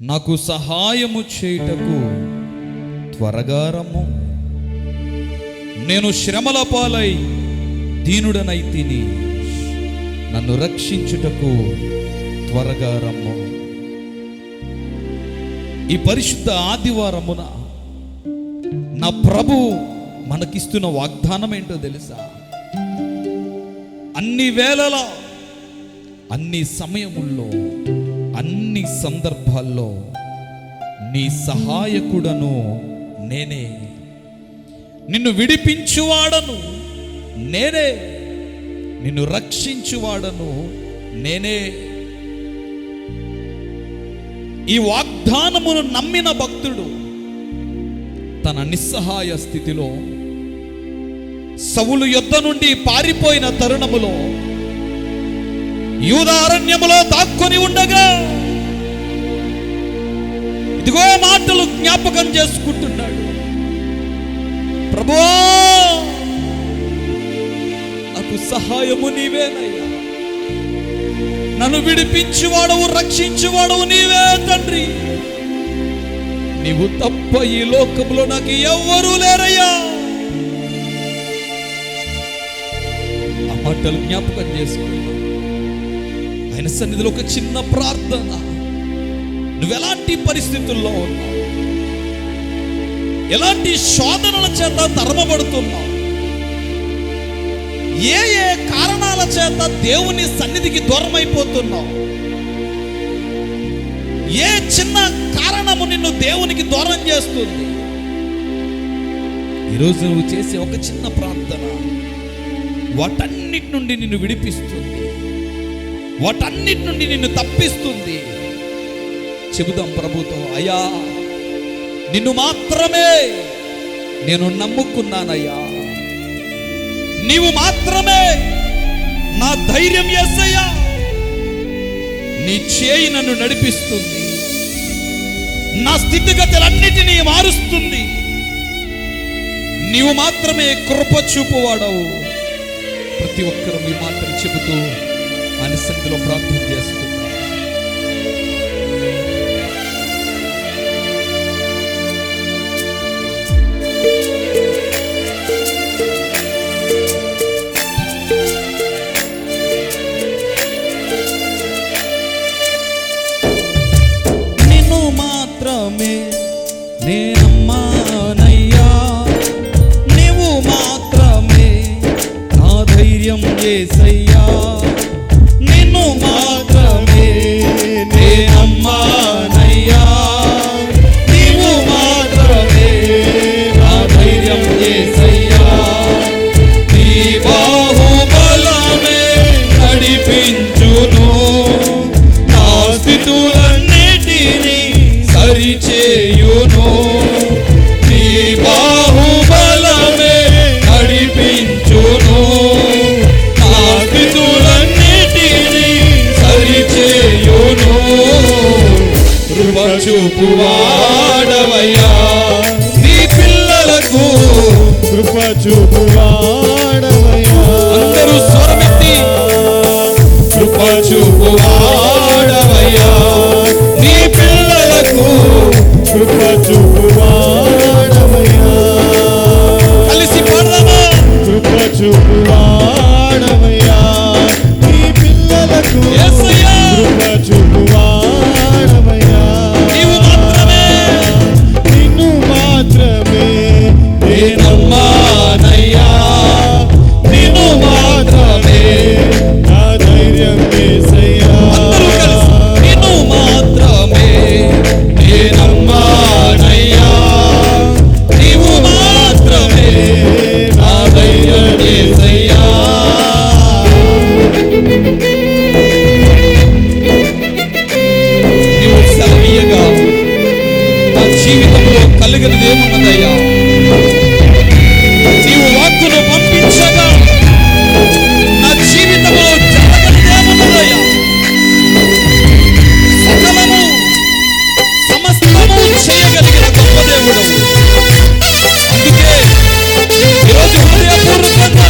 నాకు సహాయము చేయుటకు త్వరగా రమ్ము. నేను శ్రమల పాలై దీనుడనైతిని, నన్ను రక్షించుటకు త్వరగా రమ్ము. ఈ పరిశుద్ధ ఆదివారమున నా ప్రభు మనకిస్తున్న వాగ్దానం ఏంటో తెలుసా? అన్ని వేళలా, అన్ని సమయముల్లో, అన్ని సందర్భాల్లో నీ సహాయకుడను నేనే, నిన్ను విడిపించువాడను నేనే, నిన్ను రక్షించువాడను నేనే. ఈ వాగ్దానమును నమ్మిన భక్తుడు తన నిస్సహాయ స్థితిలో, సౌలు యుద్ధ నుండి పారిపోయిన తరుణములో, యూదా అరణ్యములో దాక్కుని ఉండగా ఇదిగో మాటలు జ్ఞాపకం చేసుకుంటున్నాడు. ప్రభువా, నాకు సహాయము నీవేనయ్యా, నన్ను విడిపించువాడవు, రక్షించువాడవు నీవే తండ్రి. నీవు తప్ప ఈ లోకంలో నాకు ఎవ్వరూ లేరయ్యా. ఆ మాటలు జ్ఞాపకం చేసుకున్నా. ఆయన సన్నిధిలో ఒక చిన్న ప్రార్థన. నువ్వెలాంటి పరిస్థితుల్లో ఉన్నావు, ఎలాంటి శోధనల చేత తరమబడుతున్నావు, ఏ ఏ కారణాల చేత దేవుని సన్నిధికి దూరం అయిపోతున్నావు, ఏ చిన్న కారణము నిన్ను దేవునికి దూరం చేస్తుంది, ఈరోజు నువ్వు చేసే ఒక చిన్న ప్రార్థన వాటన్నిటి నుండి నిన్ను విడిపిస్తుంది, వాటన్నిటి నుండి నిన్ను తప్పిస్తుంది. చెబుదాం ప్రభుతో, అయ్యా నిన్ను మాత్రమే నేను నమ్ముకున్నానయ్యా, నీవు మాత్రమే నా ధైర్యం యేసయ్యా. నీ చేయి నన్ను నడిపిస్తుంది, నా స్థితిగతులన్నిటినీ మారుస్తుంది. నీవు మాత్రమే కృప చూపువాడవు. ప్రతి ఒక్కరూ ఈ మాటలు చెబుతూ ఆయన సన్నిధిలో ప్రార్థన చేస్తున్నారు. నిన్ను మాత్రమే నేనమ్మానయ్యా, నీవు మాత్రమే నా ధైర్యం యేసయ్యా. నిన్ను మాత్రమే నేనమ్మానయ్యా, నీవు మాత్రమే నా ధైర్యం యేసయ్యా. నీ బాహుబలమే నడిపించును, నా స్థితులన్నిటినీ సరిచేయును. నీ బాహుబలమే నడిపించును, నా స్థితులన్నిటినీ సరిచేయును. కృప చూపువాడవయ్యా నీ పిల్లలకు, కృప చూపువాడవయ్యా. అందరూ స్వరమెత్తి, కృప చూపువాడవయ్యా నీ పిల్లలకు, కృప చూపువాడవయ్యా. కలిసి పాడదామా? కృప చూపువాడవయ్యా నీ పిల్లలకు, యేసయ్యా. కృప చూపువాడవయ్యా. నీవు మాత్రమే, నిన్ను మాత్రమే నేనమ్మానయ్యా, నిన్ను మాత్రమే నా ధైర్యం యేసయ్యా. అందరూ కలిసి, నిన్ను మాత్రమే నేనమ్మానయ్యా, నీవు మాత్రమే నా ధైర్యం యేసయ్యా. నీవు సెలవీయగా నా జీవితంలో కలిగినది ఏమున్నదయ్యా? నీవు వాక్కును పంపించగా నా జీవితంలో జరగనిది ఏమున్నదయ్యా? సకలము సమస్తము చేయగలిగిన గొప్ప దేవుడు. అందుకే ఈరోజు హృదయపూర్వకంగా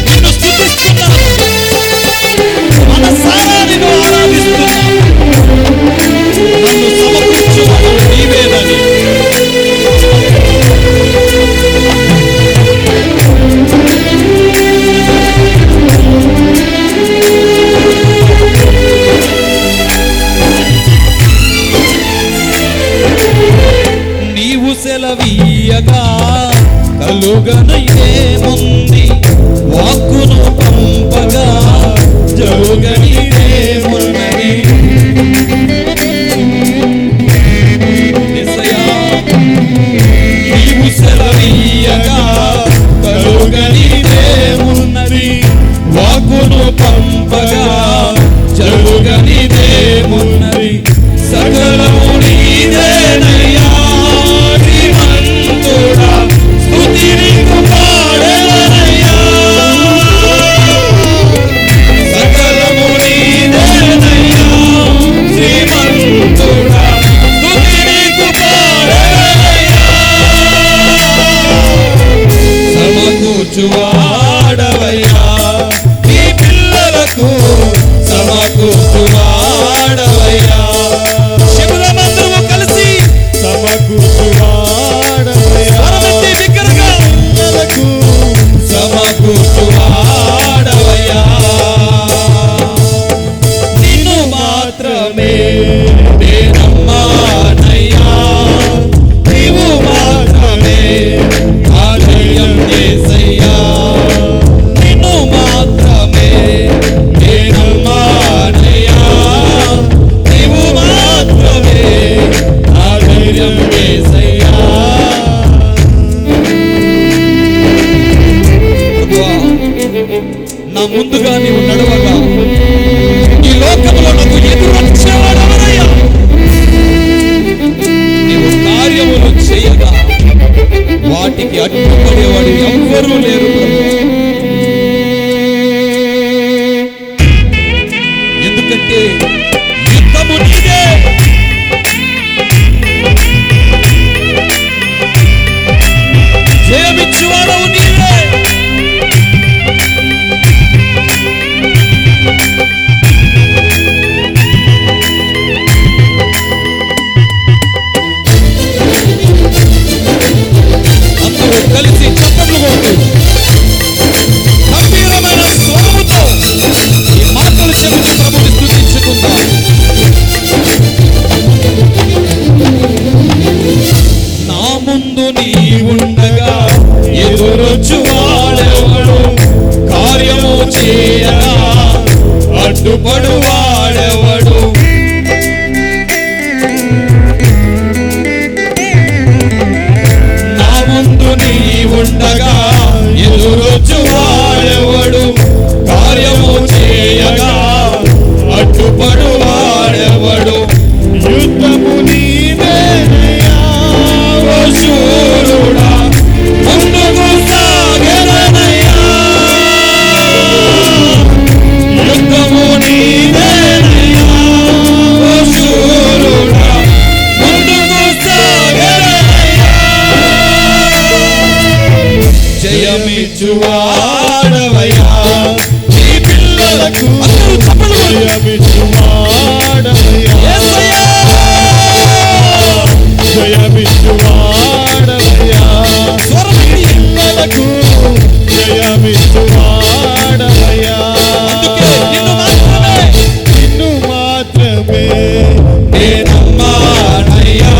నిన్ను స్తుతిస్తున్నాను, మనసారా నిన్ను ఆరాధిస్తున్నాను. సెలవీయగా కలుగనిదేముంది, వాక్కును పంపగా జరుగనిదేమున్నది. యేసయ్యా నీవు సెలవీయగా కలుగనిదేమున్నది, వాక్కును పంపగా జరుగనిదేమున్నది. సకలము నీదేనయ్యా శ్రీమంతుడా, స్తుతి నీకు పాడెదనయ్యా. సకలము నీదేనయ్యా శ్రీమంతుడా, స్తుతి నీకు పాడెదనయ్యా. సమకూర్చువాడవయ్యా నీ పిల్లలకు, సమకూర్చువాడవయ్యా. శివులమందరము కలిసి సమకూర్చువాడవయ్యా స్వరమెత్తి బిగ్గరగా పిల్లలకు, సమకూర్చువాడవయ్యా. నిన్ను మాత్రమే నేనమ్మానయ్యా, నీవు మాత్రమే ఆలయం యేసయ్యా. నిన్ను మాత్రమే నేనమ్మానయ్యా, నీవు మాత్రమే ఆలయం యేసయ్యా. ప్రభువా, నా ముందుగా నీవు నడవగా ఈ లోకంలో నాకు ఎదురొచ్చేవాడెవరయ్యా? నీవు కార్యములు చేయగా వాటికి అడ్డుపడేవాడు ఎవ్వరూ లేరు ప్రభువా. ఎందుకంటే యుద్ధము నీదే, జయమిచ్చువాడవు నీవే. అందరూ కలిసి చప్పట్లు కొడుతూ గంభీరమైన స్వరముతో ఈ మాటలు చెబుతూ ప్రభుని స్తుతించుకుందాం. నా ముందు నీ ఉండగా ఎదురొచ్చువాడెవడు, కార్యము చేయగా అడ్డుపడువాడెవడు. నా ముందు నీ ఉండగా ఎదురొచ్చువాడెవడు, కార్యము చేయగా అడ్డుపడువాడెవడు. యుద్ధము నీదేనయ్యా ఓ శూరుడా, ముందుకు సాగెదనయ్యా. యుద్ధము నీదేనయ్యా ఓ శూరుడా, ముందుకు సాగెదనయ్యా. జయమిచ్చువాడవయ్యా నీ పిల్లలకు. అందరూ చప్పట్లు కొడుతూ జయమిచ్చువాడవయ్యా యేసయ్యా. జయమిచ్చువాడవయ్యా స్వరమెత్తి పిల్లలకు, జయమిచ్చువాడవయ్యా. అందుకే నిన్ను మాత్రమే నిన్ను మాత్రమే నేనమ్మానయ్యా,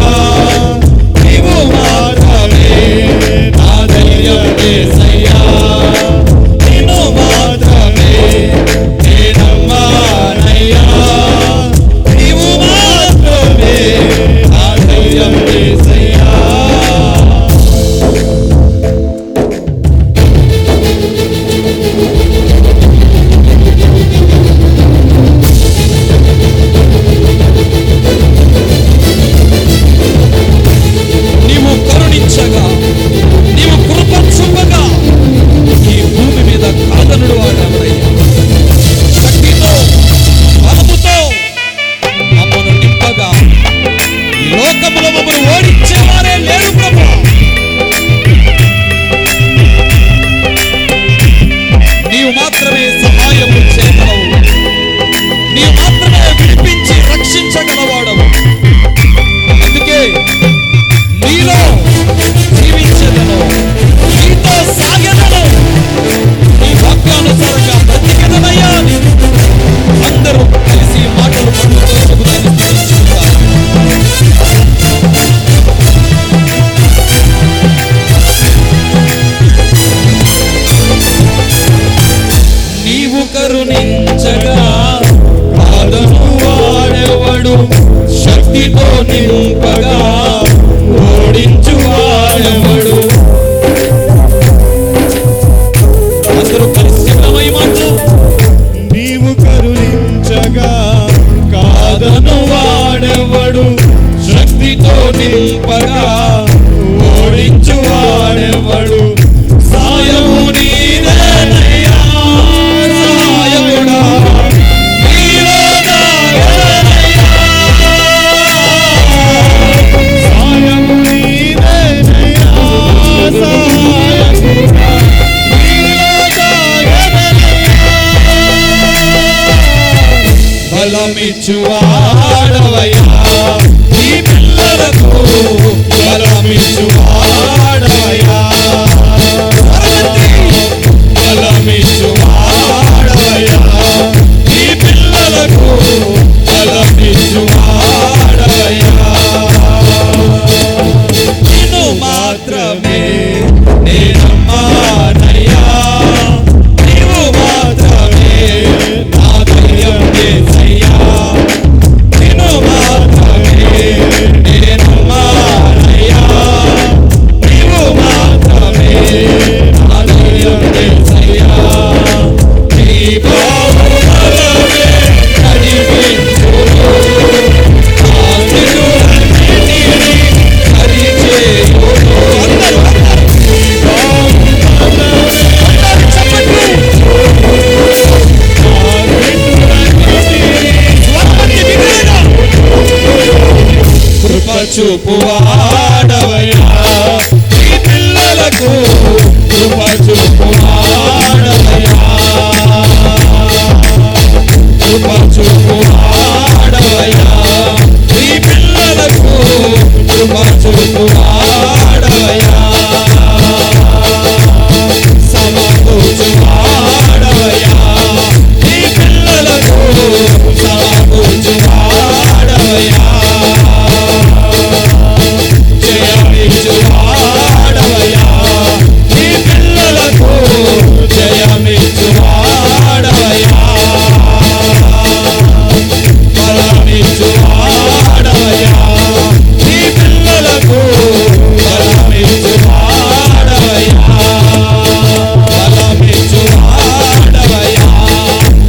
నీవు మాత్రమే నా ధైర్యం యేసయ్యా. నిన్ను మాత్రమే నేనమ్మానయ్యా, నీవు మాత్రమే నా ధైర్యం యేసయ్యా. నీవు కరుణించగా, నీవు కృప చూపగా ఈ భూమి మీద కాదనుడు వాడెవడయ్యా? శక్తితో బలముతో మమ్మను నింపగా ఈ లోకములో మమ్మను ఓడించేవారే లేరు ప్రభువా. నీవు మాత్రమే సహాయము చేయగలవు, నీవు మాత్రమే విడిపించి రక్షించగలవాడవు. అందుకే నీలో జీవించదను, నీతో సాగెదను, నీ వాక్యానుసారంగా బ్రతికెదనయ్యా అని అందరూ కలిసి మాటలు పడుతూ ప్రభుదాన్ని స్తుతించుకుంటారు. శక్తితో నింపగా ఓడించువాడెవడు. అందరూ కలిసి మాటలు. నీవు కరుణించగా కాదను వాడెవడు, శక్తితో నింపగా ఓడించువాడెవడు. సాయము నీదేనయ్యా సాయముడా, నీలో దాగనయ్యా. సాయము నీదేనయ్యా సాయముడా, నీలో దాగనయ్యా. బలమిచ్చువాడవయ్యా నీ పిల్లలకు, బలమిచ్చువాడవయ్యా. బలమిచ్చువాడవయ్యా నీ పిల్లలకు, బలమిచ్చువాడవయ్యా. నిన్ను మాత్రమే నేనమ్మానయ్యా, నీవు మాత్రమే నా ధైర్యం యేసయ్యా. నిన్ను మాత్రమే నేనమ్మానయ్యా, నీవు మాత్రమే నా ధైర్యం యేసయ్యా. నీ బాహుబలమే నడిపించును, ఆశీర్వదించి సరిచేయును. అందరూ కృప చూపువాడవయ్యా నీ పిల్లలకు, కృప చూపువాడవయ్యా. కృప చూపువాడవయ్యా నీ పిల్లలకు, కృప చూపువాడవయ్యా. సమకూర్చువాడవయ్యా నీ పిల్లలకు, సమకూర్చువాడవయ్యా. జయమిచ్చువాడవయ్యా నీ పిల్లలకు, జయమిచ్చువాడవయ్యా. బలమిచ్చువాడవయ్యా నీ పిల్లలకు, బలమిచ్చువాడవయ్యా. బలమిచ్చువాడవయ్యా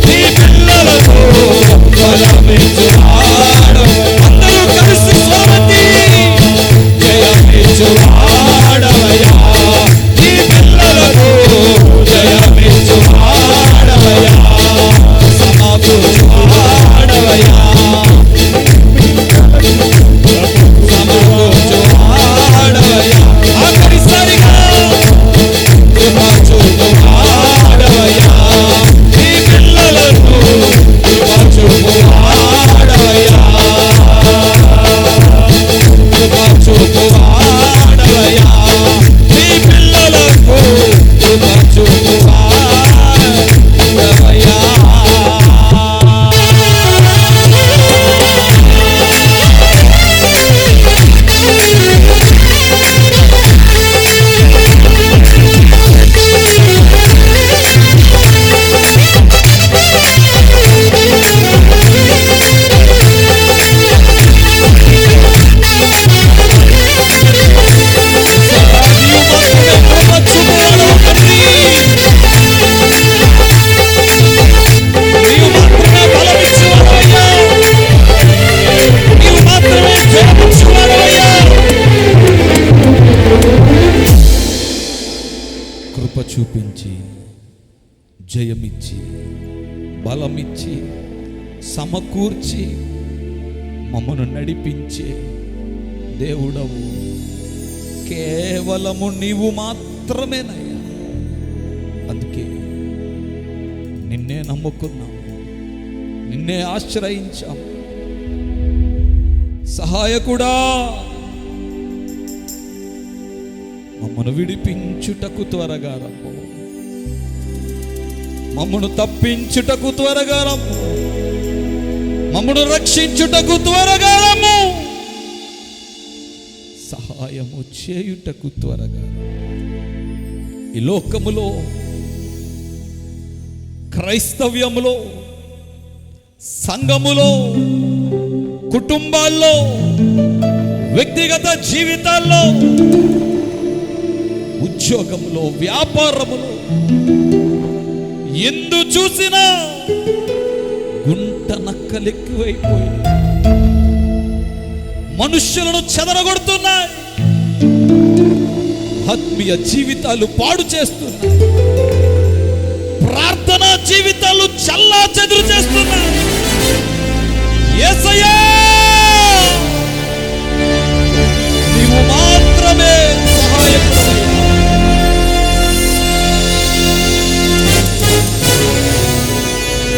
నీ పిల్లలకు, బలమిచ్చువాడవయ్యా. అందరూ కలిసి స్వాగతి. జయమిచ్చువాడవయ్యా నీ పిల్లలకు, జయమిచ్చువాడవయ్యా. సమకూర్చువాడవయ్యా, సమకూర్చువాడవయ్యా. ఆఖరిసారిగా కృప చూపువాడవయ్యా నీ పిల్లలకు, కృప చూపువాడవయ్యా. కృప చూపువాడవయ్యా నీ పిల్లలకు, కృప చూపువాడవయ్యా. కృప చూపించి, జయమిచ్చి, బలమిచ్చి, సమకూర్చి మమ్మను నడిపించే దేవుడవు కేవలము నీవు మాత్రమేనయ్యా. అందుకే నిన్నే నమ్ముకున్నాం, నిన్నే ఆశ్రయించాం. సహాయకుడా, మమ్మను విడిపించుటకు త్వరగా రమ్ము, మమ్మను తప్పించుటకు త్వరగా రమ్ము, మమ్మను రక్షించుటకు త్వరగా రమ్ము, సహాయము చేయుటకు త్వరగా రమ్ము. ఈ లోకములో, క్రైస్తవ్యములో, సంఘములో కుటుంబాల్లో, వ్యక్తిగత జీవితాల్లో, ఉద్యోగంలో, వ్యాపారములో ఎందు చూసినా గుంట నక్కలెక్కువైపోయి మనుష్యులను చెదరగొడుతున్నాయి. ఆత్మీయ జీవితాలు పాడు చేస్తున్నాయి. ప్రార్థనా జీవితాలు చల్లా చెదురు చేస్తున్నాయి. యేసయ్యా, నీవు మాత్రమే సహాయకుడు.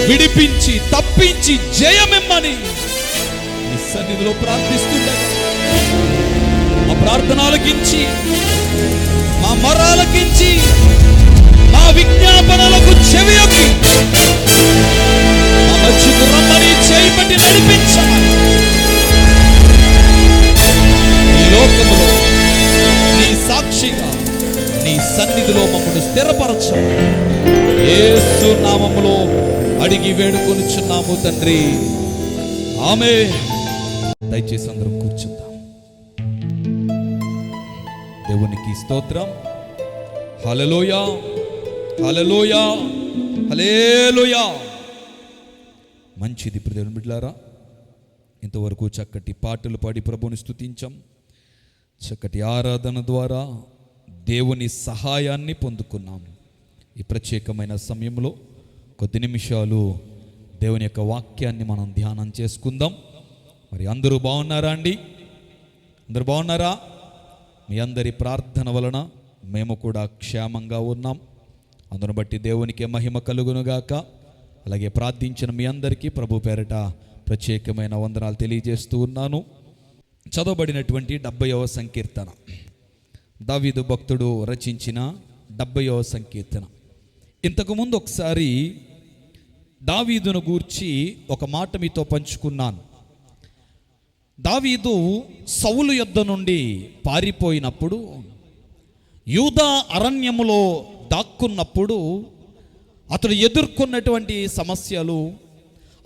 విడిపించి తప్పించి జయమిమ్మని నీ సన్నిధిలో ప్రార్థిస్తుండగా మా ప్రార్థనలకించి, మా మొరాలకించి, మా విజ్ఞాపనలకు చెవియొక్కి మా మధ్యకు రమ్మని చేయబట్టి నడిపించమని, ఈ లోకములో నీ సాక్షిగా నీ సన్నిధిలో మమ్మల్ని స్థిరపరచమని యేసు నామములో అడిగి వేడుకొనుచున్నాము తండ్రి, ఆమేన్. దయచేసి అందరం కూర్చుందాం. దేవునికి స్తోత్రం. హల్లెలూయా, హల్లెలూయా, హల్లెలూయా. మంచిది ప్రియమైన బిడ్డలారా, ఇంతవరకు చక్కటి పాటలు పాడి ప్రభువుని స్తుతించాం. చక్కటి ఆరాధన ద్వారా దేవుని సహాయాన్ని పొందుకున్నాం. ఈ ప్రత్యేకమైన సమయంలో కొద్ది నిమిషాలు దేవుని యొక్క వాక్యాన్ని మనం ధ్యానం చేసుకుందాం. మరి అందరూ బాగున్నారా అండి? అందరూ బాగున్నారా? మీ అందరి ప్రార్థన వలన మేము కూడా క్షేమంగా ఉన్నాం. అందును బట్టి దేవునికి మహిమ కలుగునుగాక. అలాగే ప్రార్థించిన మీ అందరికీ ప్రభు పేరట ప్రత్యేకమైన వందనాలు తెలియజేస్తూ ఉన్నాను. చదవబడినటువంటి 70వ సంకీర్తన, దావీదు భక్తుడు రచించిన 70వ సంకీర్తన. ఇంతకుముందు ఒకసారి దావీదును గూర్చి ఒక మాట మీతో పంచుకున్నాను. దావీదు సౌలు యొద్ద నుండి పారిపోయినప్పుడు, యూదా అరణ్యములో దాక్కున్నప్పుడు అతడు ఎదుర్కొన్నటువంటి సమస్యలు,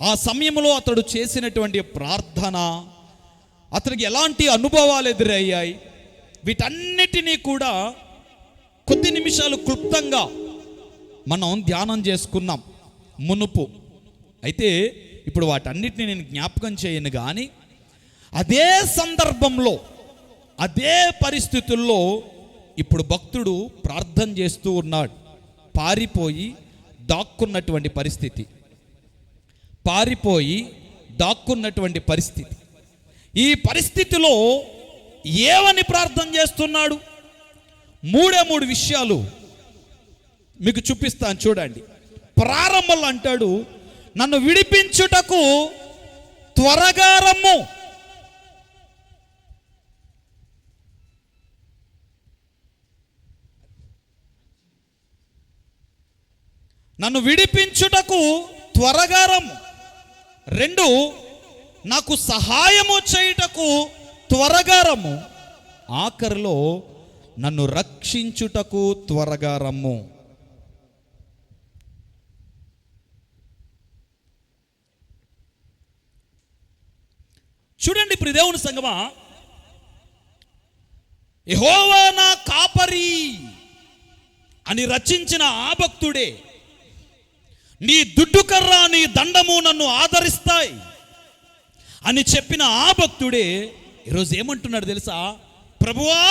ఆ సమయంలో అతడు చేసినటువంటి ప్రార్థన, అతనికి ఎలాంటి అనుభవాలు ఎదురయ్యాయి, వీటన్నిటినీ కూడా కొద్ది నిమిషాలు క్లుప్తంగా మనం ధ్యానం చేసుకున్నాం మునుపు. అయితే ఇప్పుడు వాటన్నిటిని నేను జ్ఞాపకం చేయను, కానీ అదే సందర్భంలో, అదే పరిస్థితుల్లో ఇప్పుడు భక్తుడు ప్రార్థన చేస్తూ ఉన్నాడు. పారిపోయి దాక్కున్నటువంటి పరిస్థితి, పారిపోయి దాక్కున్నటువంటి పరిస్థితి. ఈ పరిస్థితిలో ఏమని ప్రార్థన చేస్తున్నాడు? మూడు విషయాలు మీకు చూపిస్తాను చూడండి. ప్రారంభంలో అంటాడు, నన్ను విడిపించుటకు త్వరగా రమ్ము. నన్ను విడిపించుటకు త్వరగా రమ్ము. 2, నాకు సహాయము చేయుటకు త్వరగా రమ్ము. ఆఖరిలో నన్ను రక్షించుటకు త్వరగా రమ్ము. చూడండి ప్రియ దేవుని సంగమా, యెహోవా నా కాపరి అని రచించిన ఆ భక్తుడే, నీ దుడ్డుకర్ర నీ దండము నన్ను ఆదరిస్తాయి అని చెప్పిన ఆ భక్తుడే ఈరోజు ఏమంటున్నాడు తెలుసా? ప్రభువా,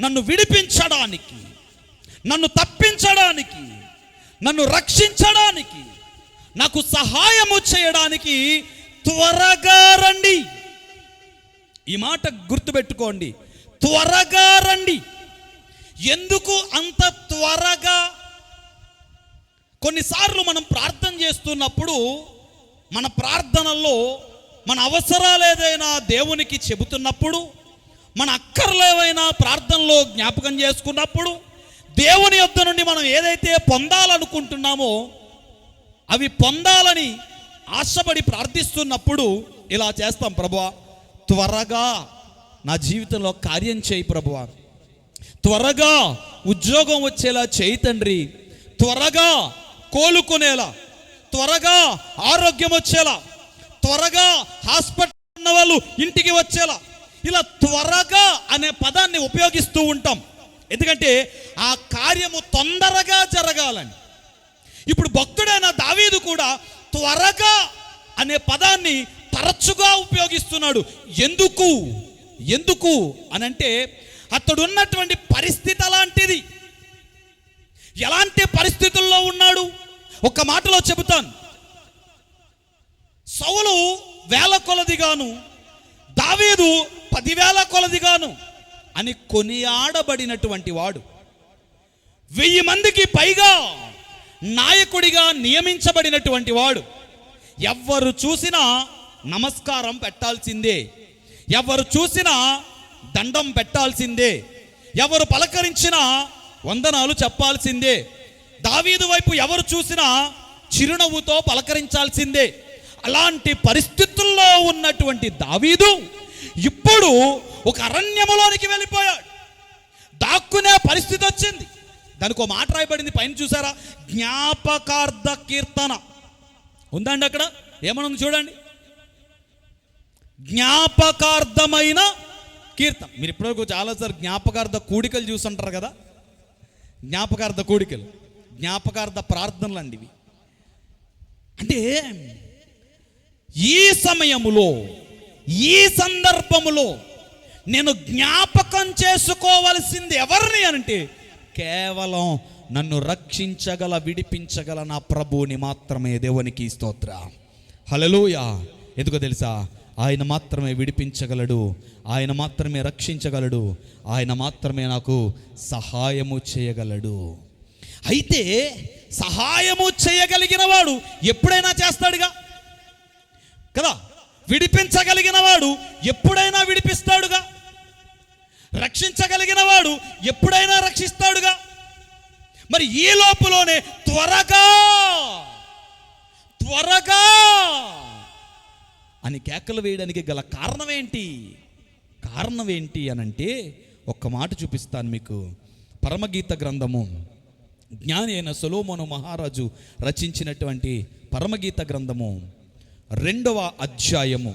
నన్ను విడిపించడానికి, నన్ను తప్పించడానికి, నన్ను రక్షించడానికి, నాకు సహాయము చేయడానికి త్వరగా రండి. ఈ మాట గుర్తుపెట్టుకోండి, త్వరగా రండి. ఎందుకు అంత త్వరగా? కొన్నిసార్లు మనం ప్రార్థన చేస్తున్నప్పుడు మన ప్రార్థనల్లో మన అవసరాలు ఏదైనా దేవునికి చెబుతున్నప్పుడు, మన అక్కర్లు ఏవైనా ప్రార్థనలో జ్ఞాపకం చేసుకున్నప్పుడు, దేవుని యొద్ద నుండి మనం ఏదైతే పొందాలనుకుంటున్నామో అవి పొందాలని ఆశపడి ప్రార్థిస్తున్నప్పుడు ఇలా చేస్తాం. ప్రభువా, త్వరగా నా జీవితంలో కార్యం చేయి ప్రభువా, త్వరగా ఉద్యోగం వచ్చేలా చేయి తండ్రి, త్వరగా కోలుకునేలా, త్వరగా ఆరోగ్యం వచ్చేలా, త్వరగా హాస్పిటల్ ఉన్న వాళ్ళు ఇంటికి వచ్చేలా ఇలా త్వరగా అనే పదాన్ని ఉపయోగిస్తూ ఉంటాం. ఎందుకంటే ఆ కార్యము తొందరగా జరగాలని. ఇప్పుడు భక్తుడైన దావీదు కూడా త్వరగా అనే పదాన్ని తరచుగా ఉపయోగిస్తున్నాడు. ఎందుకు అనంటే అతడు ఉన్నటువంటి పరిస్థితి అలాంటిది. ఎలాంటి పరిస్థితుల్లో ఉన్నాడు ఒక్క మాటలో చెబుతాను. సౌలు 1000 కొలదిగాను, దావీదు 10,000 కొలదిగాను అని కొనియాడబడినటువంటి వాడు. 1000 మందికి పైగా నాయకుడిగా నియమించబడినటువంటి వాడు. ఎవరు చూసినా నమస్కారం పెట్టాల్సిందే, ఎవరు చూసినా దండం పెట్టాల్సిందే, ఎవరు పలకరించినా వందనాలు చెప్పాల్సిందే. దావీదు వైపు ఎవరు చూసినా చిరునవ్వుతో పలకరించాల్సిందే. అలాంటి పరిస్థితుల్లో ఉన్నటువంటి దావీదు ఇప్పుడు ఒక అరణ్యములోనికి వెళ్ళిపోయాడు. దాక్కునే పరిస్థితి వచ్చింది. దానికి ఒక మాట రాయబడింది పైన, చూసారా? జ్ఞాపకార్థ కీర్తన ఉందండి. అక్కడ ఏమనుంది చూడండి, జ్ఞాపకార్థమైన కీర్తన. మీరు ఇప్పటివరకు చాలాసార్లు జ్ఞాపకార్థ కూడికలు చూస్తుంటారు కదా. జ్ఞాపకార్థ కూడికలు, జ్ఞాపకార్థ ప్రార్థనలు అండి ఇవి. అంటే ఈ సమయములో, ఈ సందర్భములో నేను జ్ఞాపకం చేసుకోవలసింది ఎవరిని అంటే కేవలం నన్ను రక్షించగల, విడిపించగల నా ప్రభువుని మాత్రమే. దేవునికి స్తోత్రం, హల్లెలూయా. ఎందుకో తెలుసా? ఆయన మాత్రమే విడిపించగలడు, ఆయన మాత్రమే రక్షించగలడు, ఆయన మాత్రమే నాకు సహాయము చేయగలడు. అయితే సహాయము చేయగలిగిన వాడు ఎప్పుడైనా చేస్తాడుగా కదా. విడిపించగలిగిన వాడు ఎప్పుడైనా విడిపిస్తాడుగా. రక్షించగలిగిన వాడు ఎప్పుడైనా రక్షిస్తాడుగా. మరి ఈ లోపులోనే త్వరగా అని కేకలు వేయడానికి గల కారణం ఏంటి అనంటే ఒక్క మాట చూపిస్తాను మీకు. పరమగీత గ్రంథము, జ్ఞాని అయిన సొలొమోను మహారాజు రచించినటువంటి పరమగీత గ్రంథము 2వ అధ్యాయము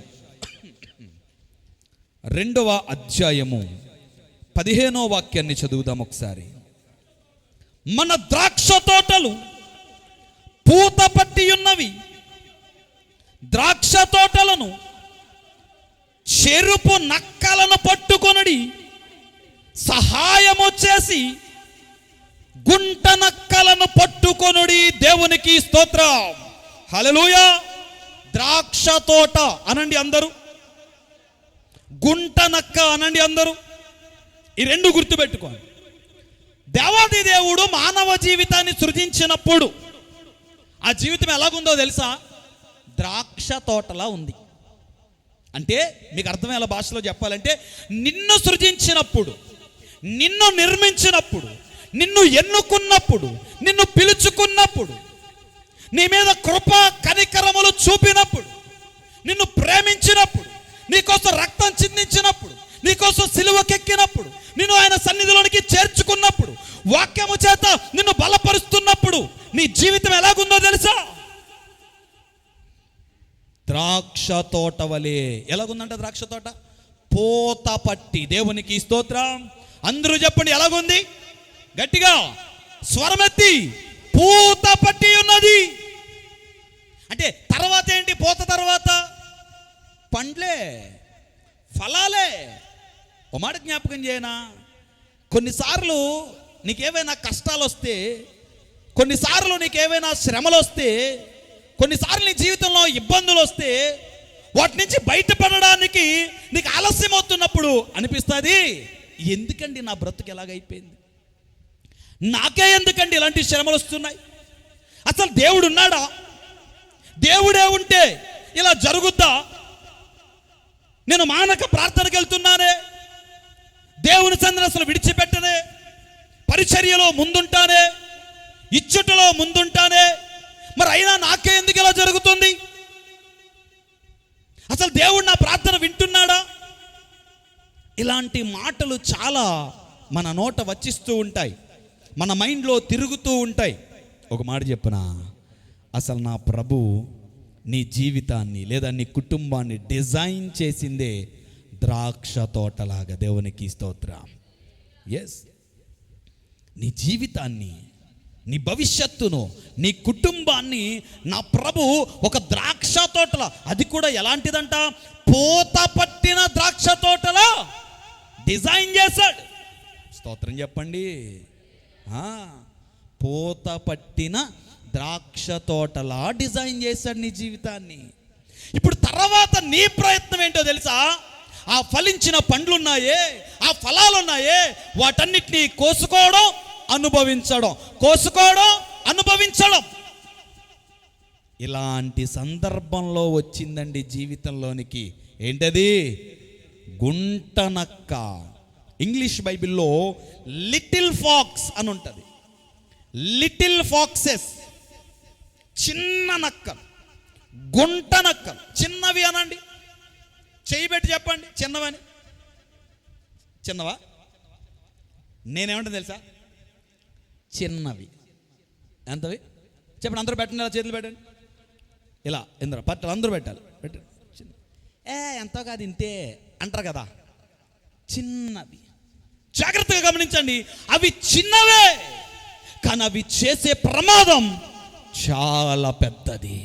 15వ వాక్యాన్ని చదువుదాం ఒకసారి. మన ద్రాక్ష తోటలు పూత పట్టి ఉన్నవి, ద్రాక్ష తోటలను చెరుపు నక్కలను పట్టుకొనడి, సహాయము చేసి గుంట నక్కలను పట్టుకొనుడి. దేవునికి స్తోత్రం, హల్లెలూయా. ద్రాక్ష తోట అనండి అందరూ, గుంట నక్క అనండి అందరూ. ఈ రెండు గుర్తుపెట్టుకోండి. దేవాది దేవుడు మానవ జీవితాన్ని సృజించినప్పుడు ఆ జీవితం ఎలాగుందో తెలుసా? ద్రాక్ష తోటలా ఉంది. అంటే మీకు అర్థమయ్యేలా భాషలో చెప్పాలంటే, నిన్ను సృజించినప్పుడు, నిన్ను నిర్మించినప్పుడు, నిన్ను ఎన్నుకున్నప్పుడు, నిన్ను పిలుచుకున్నప్పుడు, నీ మీద కృప కనికరములు చూపినప్పుడు, నిన్ను ప్రేమించినప్పుడు, నీకోసం రక్తం చిందించినప్పుడు, నీకోసం సిలువకెక్కినప్పుడు, నిన్ను ఆయన సన్నిధిలోనికి చేర్చుకున్నప్పుడు, వాక్యము చేత నిన్ను బలపరుస్తున్నప్పుడు నీ జీవితం ఎలాగుందో తెలుసా? ద్రాక్ష తోట వలె. ఎలాగుందంట ద్రాక్ష తోట? పూత పట్టి. దేవునికి స్తోత్రం. అందరూ చెప్పండి, ఎలాగుంది? గట్టిగా స్వరమెత్తి. పూత పట్టి ఉన్నది. అంటే తర్వాత ఏంటి? పూత తర్వాత పండ్లే, ఫలాలే. ఓ మాట జ్ఞాపకం చేయనా? కొన్నిసార్లు నీకేవైనా కష్టాలు వస్తే, కొన్నిసార్లు నీకేవైనా శ్రమలు వస్తే, కొన్నిసార్లు నీ జీవితంలో ఇబ్బందులు వస్తే, వాటి నుంచి బయటపడడానికి నీకు ఆలస్యం అవుతున్నప్పుడు అనిపిస్తుంది, ఎందుకండి నా బ్రతుకు ఎలాగైపోయింది, నాకే ఎందుకండి ఇలాంటి శ్రమలు వస్తున్నాయి, అసలు దేవుడు ఉన్నాడా, దేవుడే ఉంటే ఇలా జరుగుద్దా, నేను మానక ప్రార్థనకు వెళ్తున్నానే, దేవుని సన్నిధిని అసలు విడిచిపెట్టనే, పరిచర్యలో ముందుంటానే, ఇచ్చుటలో ముందుంటానే, మరి అయినా నాకే ఎందుకు ఇలా జరుగుతుంది, అసలు దేవుడు నా ప్రార్థన వింటున్నాడా? ఇలాంటి మాటలు చాలా మన నోట వచ్చిస్తూ ఉంటాయి, మన మైండ్లో తిరుగుతూ ఉంటాయి. ఒక మాట చెప్పనా, అసలు నా ప్రభు నీ జీవితాన్ని లేదా నీ కుటుంబాన్ని డిజైన్ చేసిందే ద్రాక్ష తోటలాగా. దేవునికి స్తోత్రం. ఎస్, నీ జీవితాన్ని, నీ భవిష్యత్తును, నీ కుటుంబాన్ని నా ప్రభు ఒక ద్రాక్ష తోటలా, అది కూడా ఎలాంటిదంట, పూత పట్టిన ద్రాక్ష తోటలా డిజైన్ చేశాడు. స్తోత్రం చెప్పండి. పూత పట్టిన ద్రాక్ష తోటలా డిజైన్ చేశాడు నీ జీవితాన్ని. ఇప్పుడు తర్వాత నీ ప్రయత్నం ఏంటో తెలుసా? ఆ ఫలించిన పండ్లున్నాయే, ఆ ఫలాలున్నాయే, వాటన్నిటినీ కోసుకోవడం, అనుభవించడం, కోసుకోవడం, అనుభవించడం. ఇలాంటి సందర్భంలో వచ్చిందండి జీవితంలోనికి. ఏంటది? గుంటనక్క. ఇంగ్లీష్ బైబిల్లో లిటిల్ ఫాక్స్ అని ఉంటుంది. లిటిల్ ఫాక్సెస్, చిన్న నక్కలు, గుంట నక్కలు. చిన్నవి అనండి, చేయి పెట్టి చెప్పండి చిన్నవని. చిన్నవా? నేనేమంటాను తెలుసా? చిన్నవి. ఎంతవి చెప్పండి. అందరూ పెట్టండి, ఇలా చేతులు పెట్టండి. ఇలా ఇందరూ పట్టాలి, అందరూ పెట్టాలి. పెట్టండి. ఎంతో కాదు, ఇంతే అంటారు కదా. చిన్నవి. జాగ్రత్తగా గమనించండి, అవి చిన్నవే, కానీ అవి చేసే ప్రమాదం చాలా పెద్దది.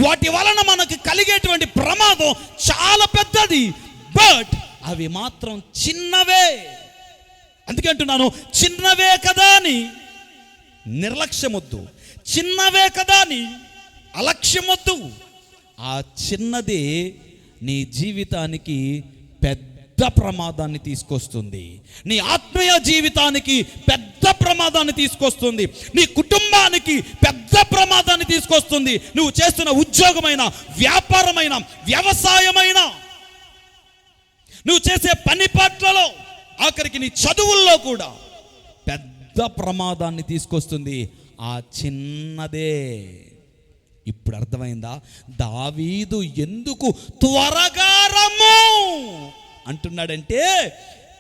వాటి వలన మనకు కలిగేటువంటి ప్రమాదం చాలా పెద్దది. బట్ అవి మాత్రం చిన్నవే. అందుకే అంటున్నాను, చిన్నవే కదా అని నిర్లక్ష్యమొద్దు, చిన్నవే కదా అని అలక్ష్యమొద్దు. ఆ చిన్నదే నీ జీవితానికి పెద్ద ప్రమాదాన్ని తీసుకొస్తుంది. నీ ఆత్మీయ జీవితానికి పెద్ద ప్రమాదాన్ని తీసుకొస్తుంది. నీ కుటుంబానికి పెద్ద ప్రమాదాన్ని తీసుకొస్తుంది. నువ్వు చేస్తున్న ఉద్యోగమైన, వ్యాపారమైన, వ్యవసాయమైన, నువ్వు చేసే పని పట్లలో, ఆఖరికి నీ చదువుల్లో కూడా పెద్ద ప్రమాదాన్ని తీసుకొస్తుంది ఆ చిన్నదే. ఇప్పుడు అర్థమైందా? దావీదు ఎందుకు త్వరగా రమ్ము అంటున్నాడంటే,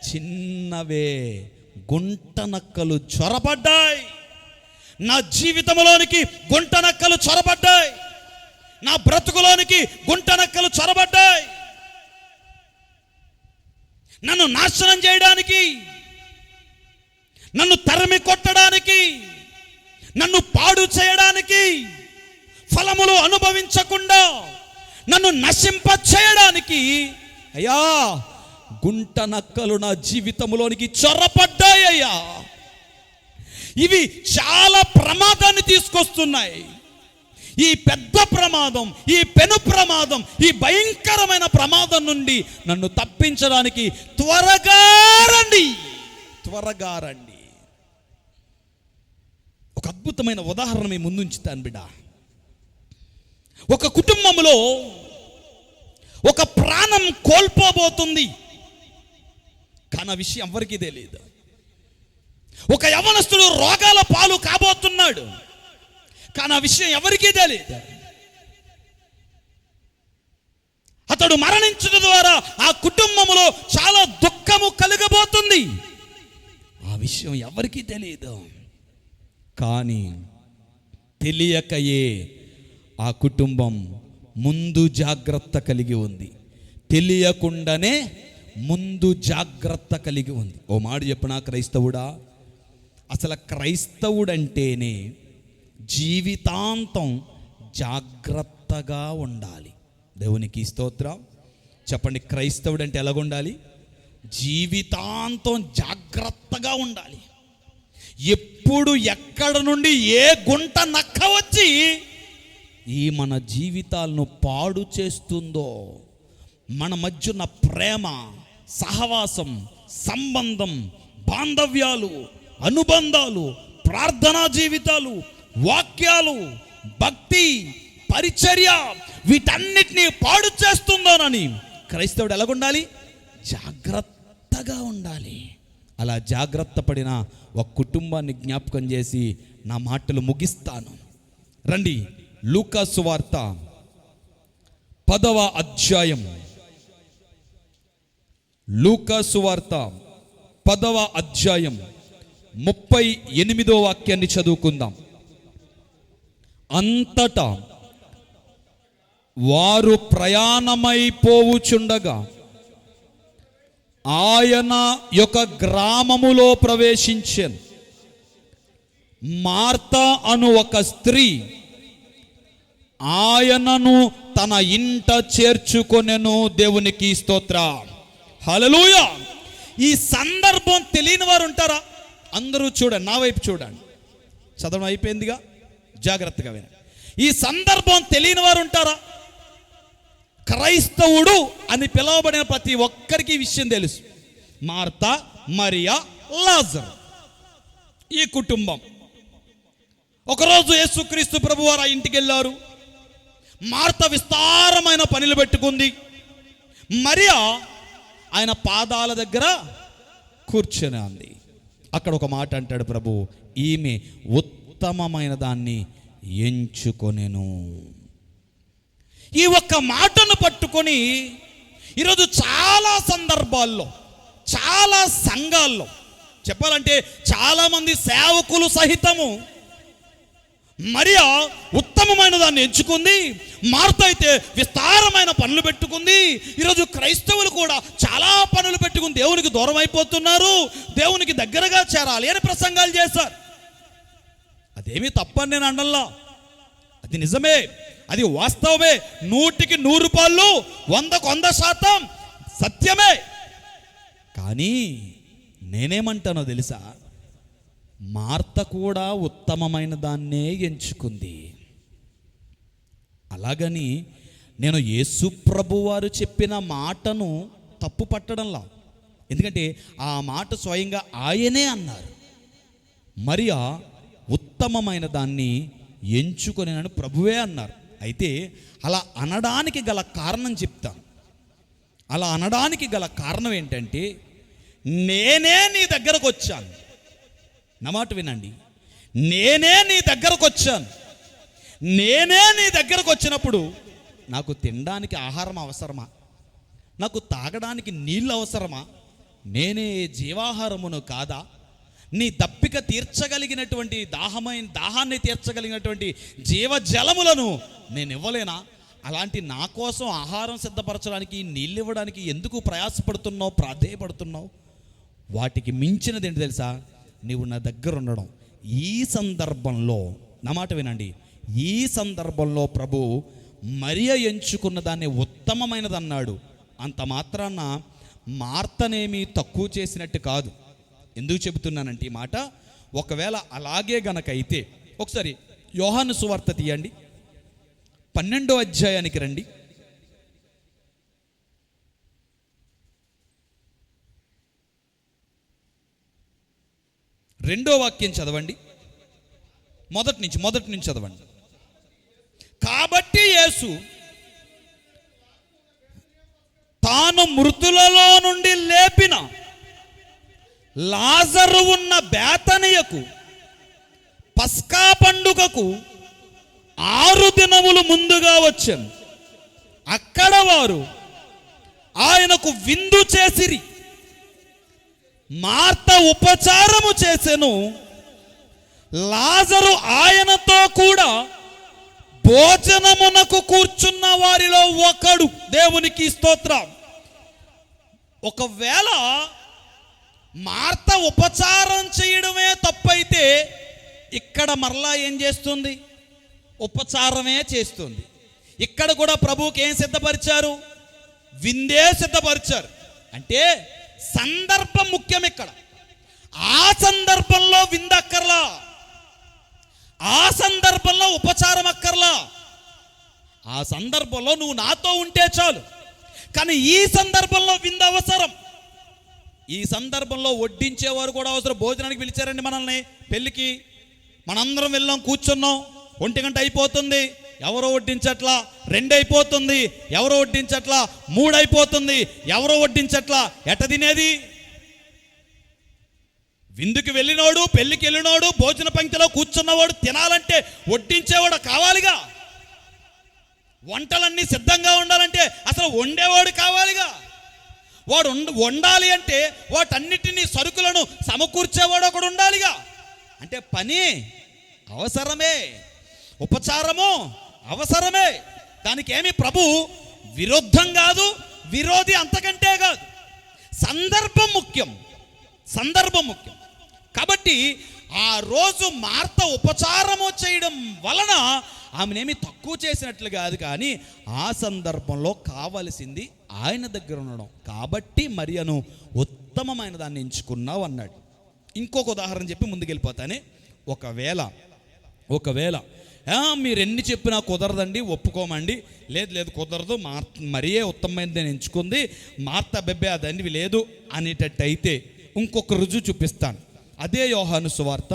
చిన్నవే గుంటనక్కలు చొరబడ్డాయి. నా జీవితంలోనికి గుంటనక్కలు చొరబడ్డాయి. నా బ్రతుకులోనికి గుంటనక్కలు చొరబడ్డాయి. నన్ను నాశనం చేయడానికి, నన్ను తరిమి కొట్టడానికి, నన్ను పాడు చేయడానికి, ఫలములు అనుభవించకుండా నన్ను నశింప చేయడానికి అయ్యా గుంట నక్కలు నా జీవితంలోనికి చొరపడ్డాయ్యా. ఇవి చాలా ప్రమాదాన్ని తీసుకొస్తున్నాయి. ఈ పెద్ద ప్రమాదం, ఈ పెను ప్రమాదం, ఈ భయంకరమైన ప్రమాదం నుండి నన్ను తప్పించడానికి త్వరగా రండి, త్వరగా రండి. ఒక అద్భుతమైన ఉదాహరణ మీ ముందుంచుతాను బిడ్డ. ఒక కుటుంబంలో ఒక ప్రాణం కోల్పోబోతుంది, కానీ ఆ విషయం ఎవరికీ తెలియదు. ఒక యవనస్తుడు రోగాల పాలు కాబోతున్నాడు, కానీ ఆ విషయం ఎవరికీ తెలియదు. అతడు మరణించడం ద్వారా ఆ కుటుంబంలో చాలా దుఃఖము కలగబోతుంది. ఆ విషయం ఎవరికీ తెలియదు. కానీ తెలియకయే ఆ కుటుంబం ముందు జాగ్రత్త కలిగి ఉంది. తెలియకుండానే ముందు జాగ్రత్త కలిగి ఉంది. ఓ మాట చెప్పనా క్రైస్తవుడా, అసలు క్రైస్తవుడంటేనే జీవితాంతం జాగ్రత్తగా ఉండాలి. దేవునికి స్తోత్రం చెప్పండి. క్రైస్తవుడు అంటే ఎలాగుండాలి? జీవితాంతం జాగ్రత్తగా ఉండాలి. ఎప్పుడు ఎక్కడ నుండి ఏ గుంట నక్క వచ్చి ఈ మన జీవితాలను పాడు చేస్తుందో, మన మధ్య ఉన్న ప్రేమ, సహవాసం, సంబంధం, బాంధవ్యాలు, అనుబంధాలు, ప్రార్థనా జీవితాలు, వాక్యాలు, భక్తి, పరిచర్య, వీటన్నిటినీ పాడు చేస్తుందోనని క్రైస్తవుడు ఎలాగుండాలి? జాగ్రత్తగా ఉండాలి. అలా జాగ్రత్త పడిన ఒక కుటుంబాన్ని జ్ఞాపకం చేసి నా మాటలు ముగిస్తాను. రండి, లూకా సువార్త 10వ అధ్యాయం. లూకా సువార్త 10వ అధ్యాయం 38వ వాక్యాన్ని చదువుకుందాం. అంతటా వారు ప్రయాణమైపోవుచుండగా ఆయన యొక్క గ్రామములో ప్రవేశించెను. మార్త అను ఒక స్త్రీ ఆయనను తన ఇంట చేర్చుకొనెను. దేవునికి స్తోత్రం, హల్లెలూయా. ఈ సందర్భం తెలియని వారు ఉంటారా? అందరూ చూడండి, నా వైపు చూడండి. చదవడం అయిపోయిందిగా, జాగ్రత్తగా వినండి. ఈ సందర్భం తెలియని వారు ఉంటారా? క్రైస్తవుడు అని పిలువబడిన ప్రతి ఒక్కరికి ఈ విషయం తెలుసు. మార్త, మరియా, లాజరు ఈ కుటుంబం. ఒకరోజు యేసుక్రీస్తు ప్రభువారు ఆ ఇంటికి వెళ్ళారు. మార్త విస్తారమైన పనులు పెట్టుకుంది. మరియా ఆయన పాదాల దగ్గర కూర్చొని ఉంది. అక్కడ ఒక మాట అంటాడు ప్రభు, ఈమె ఉత్తమమైన దాన్ని ఎంచుకొనెను. ఈ ఒక్క మాటను పట్టుకొని ఈరోజు చాలా సందర్భాల్లో, చాలా సంఘాల్లో చెప్పాలంటే చాలామంది సేవకులు సహితము మరియా ఉత్తమమైన దాన్ని ఎంచుకుంది, మార్త అయితే విస్తారమైన పనులు పెట్టుకుంది. ఈరోజు క్రైస్తవులు కూడా చాలా పనులు పెట్టుకుని దేవునికి దూరం అయిపోతున్నారు, దేవునికి దగ్గరగా చేరాలి అని ప్రసంగాలు చేశారు. అదేమీ తప్పని నేను అనల్లా, అది నిజమే, అది వాస్తవమే. 100కి 100 100కు 100% సత్యమే. కానీ నేనేమంటానో తెలుసా, మార్త కూడా ఉత్తమమైన దాన్నే ఎంచుకుంది. అలాగని నేను యేసు ప్రభువారు చెప్పిన మాటను తప్పు పట్టడంలా, ఎందుకంటే ఆ మాట స్వయంగా ఆయనే అన్నారు. మరియా ఉత్తమమైన దాన్ని ఎంచుకొనెనని ప్రభువే అన్నారు. అయితే అలా అనడానికి గల కారణం చెప్తాను. అలా అనడానికి గల కారణం ఏంటంటే, నేనే నీ దగ్గరకు వచ్చాను. నా మాట వినండి, నేనే నీ దగ్గరకు వచ్చాను. నేనే నీ దగ్గరకు వచ్చినప్పుడు నాకు తినడానికి ఆహారం అవసరమా? నాకు తాగడానికి నీళ్ళు అవసరమా? నేనే జీవాహారమును కాదా? నీ దప్పిక తీర్చగలిగినటువంటి దాహాన్ని తీర్చగలిగినటువంటి జీవజలములను నేను ఇవ్వలేనా? అలాంటి నా కోసం ఆహారం సిద్ధపరచడానికి, నీళ్ళు ఇవ్వడానికి ఎందుకు ప్రయాసపడుతున్నావు, ప్రాధేయపడుతున్నావు? వాటికి మించినది ఏంటి తెలుసా? నీవు నా దగ్గర ఉండడం. ఈ సందర్భంలో నా మాట వినండి, ఈ సందర్భంలో ప్రభు మరియ ఎంచుకున్న దాన్ని ఉత్తమమైనది అన్నాడు. అంత మాత్రాన మార్తనేమి తక్కువ చేసినట్టు కాదు. ఎందుకు చెబుతున్నానంటే ఈ మాట, ఒకవేళ అలాగే గనక అయితే ఒకసారి యోహాను సువార్త తీయండి, 12వ అధ్యాయానికి రండి. 2వ వాక్యం చదవండి. మొదటి నుంచి చదవండి. కాబట్టి యేసు తాను మృతులలో నుండి లేపిన లాజరు ఉన్న బేతనియకు పస్కా పండుగకు 6 దినములు ముందుగా వచ్చాను. అక్కడ వారు ఆయనకు విందు చేసిరి. మార్త ఉపచారము చేసెను, లాజరు ఆయనతో కూడా భోజనమునకు కూర్చున్న వారిలో ఒకడు. దేవునికి స్తోత్రం. ఒకవేళ మార్త ఉపచారం చేయడమే తప్పైతే ఇక్కడ మరలా ఏం చేస్తుంది? ఉపచారమే చేస్తుంది. ఇక్కడ కూడా ప్రభువుకి ఏం సిద్ధపరిచారు? విందే సిద్ధపరిచారు. అంటే సందర్భం ముఖ్యం. ఇక్కడ ఆ సందర్భంలో విందక్కర్లా, ఆ సందర్భంలో ఉపచారం అక్కర్లా. ఆ సందర్భంలో నువ్వు నాతో ఉంటే చాలు. కానీ ఈ సందర్భంలో విందు అవసరం. ఈ సందర్భంలో వడ్డించేవారు కూడా అవసరం. భోజనానికి పిలిచారండి మనల్ని పెళ్ళికి, మనందరం వెళ్ళాం, కూర్చున్నాం, 1 గంట అయిపోతుంది, ఎవరో వడ్డించట్లా, 2 అయిపోతుంది, ఎవరో వడ్డించట్లా, 3 అయిపోతుంది, ఎవరో వడ్డించట్లా. ఎట తినేది? విందుకి వెళ్ళినోడు, పెళ్ళికి వెళ్ళినోడు, భోజన పంక్తిలో కూర్చున్నవాడు తినాలంటే వడ్డించేవాడు కావాలిగా. వంటలన్నీ సిద్ధంగా ఉండాలంటే అసలు వండేవాడు కావాలిగా. వాడు వండాలి అంటే వాటన్నిటినీ సరుకులను సమకూర్చేవాడు ఒకడు ఉండాలిగా. అంటే పని అవసరమే, ఉపచారము అవసరమే. దానికి ఏమి ప్రభు విరుద్ధం కాదు, విరోధి అంతకంటే కాదు. సందర్భం ముఖ్యం, సందర్భం ముఖ్యం. కాబట్టి ఆ రోజు మార్త ఉపచారము చేయడం వలన ఆమెనేమి తక్కువ చేసినట్లు కాదు, కానీ ఆ సందర్భంలో కావలసింది ఆయన దగ్గర ఉండడం కాబట్టి మరియను ఉత్తమమైన దాన్ని ఎంచుకున్నావు అన్నాడు. ఇంకొక ఉదాహరణ చెప్పి ముందుకెళ్ళిపోతానే. ఒకవేళ మీరు ఎన్ని చెప్పినా కుదరదండి, ఒప్పుకోమండి, లేదు కుదరదు, మరియే ఉత్తమమైనది నేను ఎంచుకుంది, మార్త బెబ్బే అదండి లేదు అనేటట్టయితే ఇంకొక రుజువు చూపిస్తాను. అదే యోహాను సువార్త